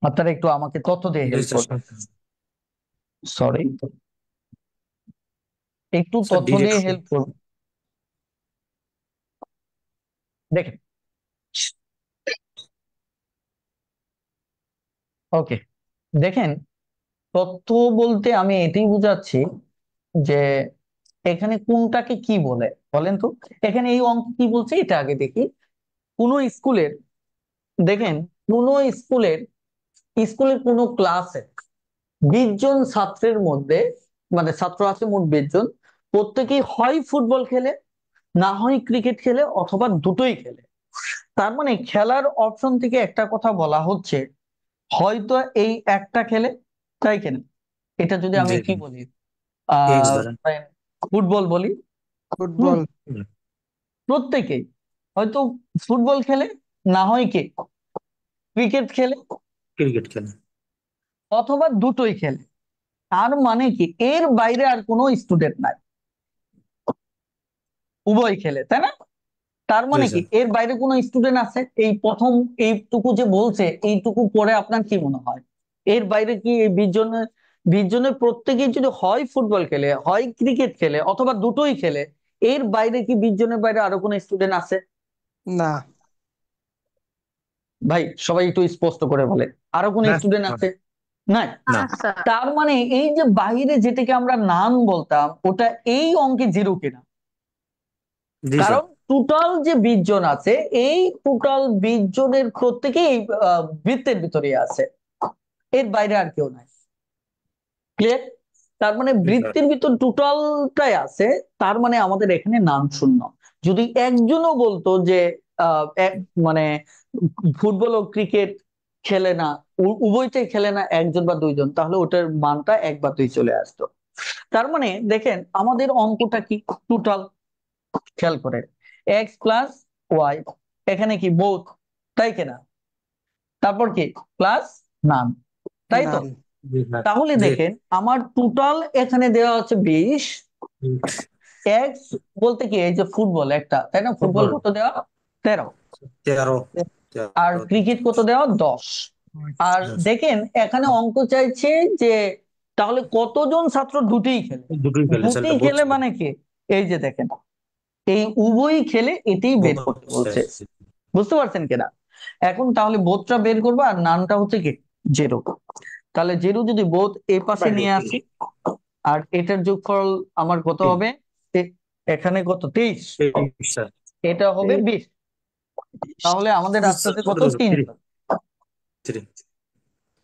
আপনারা একটু আমাকে তথ্য দিয়ে জি হেল্প স্যার। করবেন। সরি, একটু স্যার তথ্য দিয়ে ডিরেক্ট হেল্প করবেন। দেখেন, ওকে, দেখেন, তথ্য বলতে আমি এটাই বুঝাচ্ছি যে এখানে কোনটাকে কি বলে বলেন তো। এখানে এই অঙ্ক কি বলছে এটা আগে দেখি। কোন স্কুলের, দেখেন, কোন স্কুলের স্কুলের কোন ক্লাসে 20 জন ছাত্রের মধ্যে, মানে ছাত্র আছে মোট 20 জন, প্রত্যেকেই হয় ফুটবল খেলে, না হয় ক্রিকেট খেলে, অথবা দুটোই খেলে। তার মানে খেলার অপশন থেকে একটা কথা বলা হচ্ছে, হয়তো এই একটা খেলে, তাই কেন, এটা যদি আমি জি কি বলি, এক্স ধরেন। ফুটবল বলি। হুম, ফুটবল। প্রত্যেকেই হয়তো ফুটবল খেলে, না হয় কে ক্রিকেট খেলে, ক্রিকেট খেলে। অথবা দুটোই খেলে। তার মানে কি এর বাইরে আর কোনো স্টুডেন্ট নাই, উভয় খেলে, তাই না? তার জি মানে কি স্যার। এর বাইরে কোনো স্টুডেন্ট আছে? এই প্রথম এইটুকু যে বলছে, এইটুকু পরে আপনার কি মনে হয় এর বাইরে কি এই 20 জনের, 20 জনের প্রত্যেকেই যদি হয় ফুটবল খেলে, হয় ক্রিকেট খেলে, অথবা দুটোই খেলে, এর বাইরে কি 20 জনের বাইরে আরো কোনো স্টুডেন্ট আছে? না। ভাই সবাই একটু স্পষ্ট করে বলে, আরো কোনো না স্টুডেন্ট আছে? নাই। না। না স্যার। তার মানে এই যে বাইরে যেটাকে আমরা নাম বলতাম, ওটা এই অঙ্কে জিরো কিনা? জি স্যার। কারণ টোটাল যে 20 জন আছে, এই টোটাল 20 জনের প্রত্যেকেই বৃত্তের ভিতরে আছে, এর বাইরে আর কেউ নাই। ক্লিয়ার? তার মানে জি স্যার। বৃত্তের ভিতর টোটালটাই আছে। তার মানে আমাদের এখানে নাম শূন্য। যদি একজনও বলতো যে মানে ফুটবল ও ক্রিকেট খেলে না, উভয়টাই খেলে না, 1 জন বা 2 জন, তাহলে ওটার মানটা 1 বা 2 চলে আসতো। তার মানে দেখেন আমাদের অঙ্কটা কি, টোটাল। খেয়াল করে, এক্স প্লাস ওয়াই, এখানে কি বোথ, তাই কিনা? তারপর কি প্লাস নাম, তাই তো? নান। জি স্যার। তাহলে জি। দেখেন আমার টোটাল এখানে দেওয়া হচ্ছে 20। এক্স বলতে কি এই যে ফুটবল একটা, তাই না? ফুটবল ফুটবল কত দেওয়া? 13। 13। আর ক্রিকেট কত দেওয়া? 10। আর দেখেন এখানে অঙ্ক চাইছে যে তাহলে কতজন ছাত্র দুটিই খেলে। দুটোই খেলে স্যার, দুটি এটা খেলে বলছি। মানে কি, এই যে দেখেন, এই উভয়ই খেলে এটাই বের করতে বলছে। বুঝতে পারছেন কিনা? এখন তাহলে বোধটা বের করবো, আর নানটা হচ্ছে কি জেরো। তাহলে জেরো যদি বোধ এই পাশে নিয়ে আসি, আর এটার যোগফল আমার কত হবে? এ- এখানে কত, 23, স্যার। এটা হবে 20। তাহলে আমাদের আসতেছে কত, 3। 3।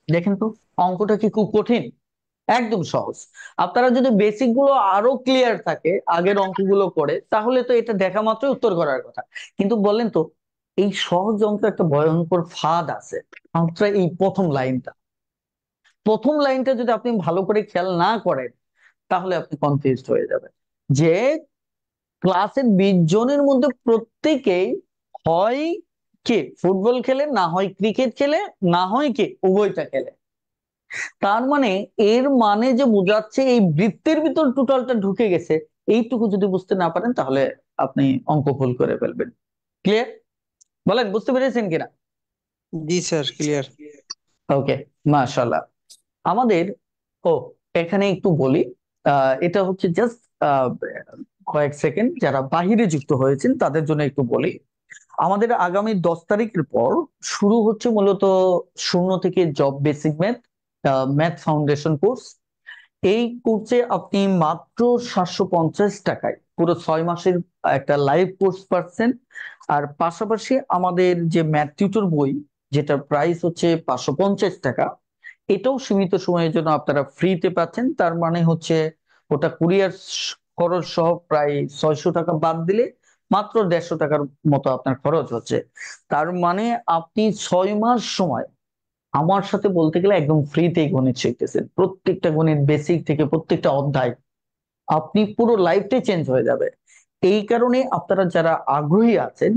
দেখেন তো, অঙ্কটা কি খুব কঠিন? একদম সহজ। আপনারা যদি বেসিক গুলো আরো ক্লিয়ার থাকে আগের অঙ্কগুলো করে, তাহলে তো এটা দেখা মাত্রই উত্তর করার কথা। কিন্তু বলেন তো, এই সহজ অঙ্ক একটা ভয়ঙ্কর ফাঁদ আছে, মাত্র এই প্রথম লাইনটা যদি আপনি ভালো করে খেয়াল না করেন, তাহলে আপনি কনফিউজড হয়ে যাবেন যে ক্লাসের 20 জনের মধ্যে প্রত্যেকেই হয় কে ফুটবল খেলে, না হয় ক্রিকেট খেলে, না হয় কে উভয়টা খেলে। তার মানে এর মানে যে বোঝাচ্ছে এই বৃত্তের ভিতর টোটালটা ঢুকে গেছে। এইটুকু যদি বুঝতে না পারেন তাহলে আপনি অঙ্ক ভুল করে ফেলবেন। ক্লিয়ার? বলেন বুঝতে পেরেছেন কিনা? জি স্যার, ক্লিয়ার। ওকে, মাশাআল্লাহ। আমাদের, ও, এখানে একটু বলি, এটা হচ্ছে জাস্ট কয়েক সেকেন্ড, যারা বাহিরে যুক্ত হয়েছেন তাদের জন্য একটু বলি। আমাদের আগামী 10 তারিখের পর শুরু হচ্ছে মূলত 0 থেকে job basic math, math foundation course. এই কোর্সে আপনি মাত্র 750 টাকায় পুরো 6 মাসের একটা লাইভ কোর্স পাচ্ছেন। আর পাশাপাশি আমাদের যে ম্যাথ টিউটর বই, যেটার প্রাইস হচ্ছে 550 টাকা, এটাও সীমিত সময়ের জন্য আপনারা ফ্রিতে পাচ্ছেন। তার মানে হচ্ছে ওটা কুরিয়ার খরচ সহ প্রায় 600 টাকা বাদ দিলে মাত্র 150 টাকার মতো আপনার খরচ হচ্ছে। তার মানে আপনি 6 মাস সময় আমার সাথে বলতে গেলে একদম ফ্রিতেই গণিত শিখতেছেন। প্রত্যেকটা গণিত বেসিক থেকে প্রত্যেকটা অধ্যায় আপনি পুরো লাইফটাই চেঞ্জ হয়ে যাবে। এই কারণে আপনারা যারা আগ্রহী আছেন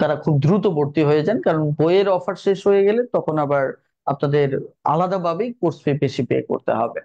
তারা খুব দ্রুত ভর্তি হয়ে যান, কারণ বইয়ের অফার শেষ হয়ে গেলে তখন আবার আপনাদের আলাদাভাবেই কোর্স ফি বেশি পে করতে হবে।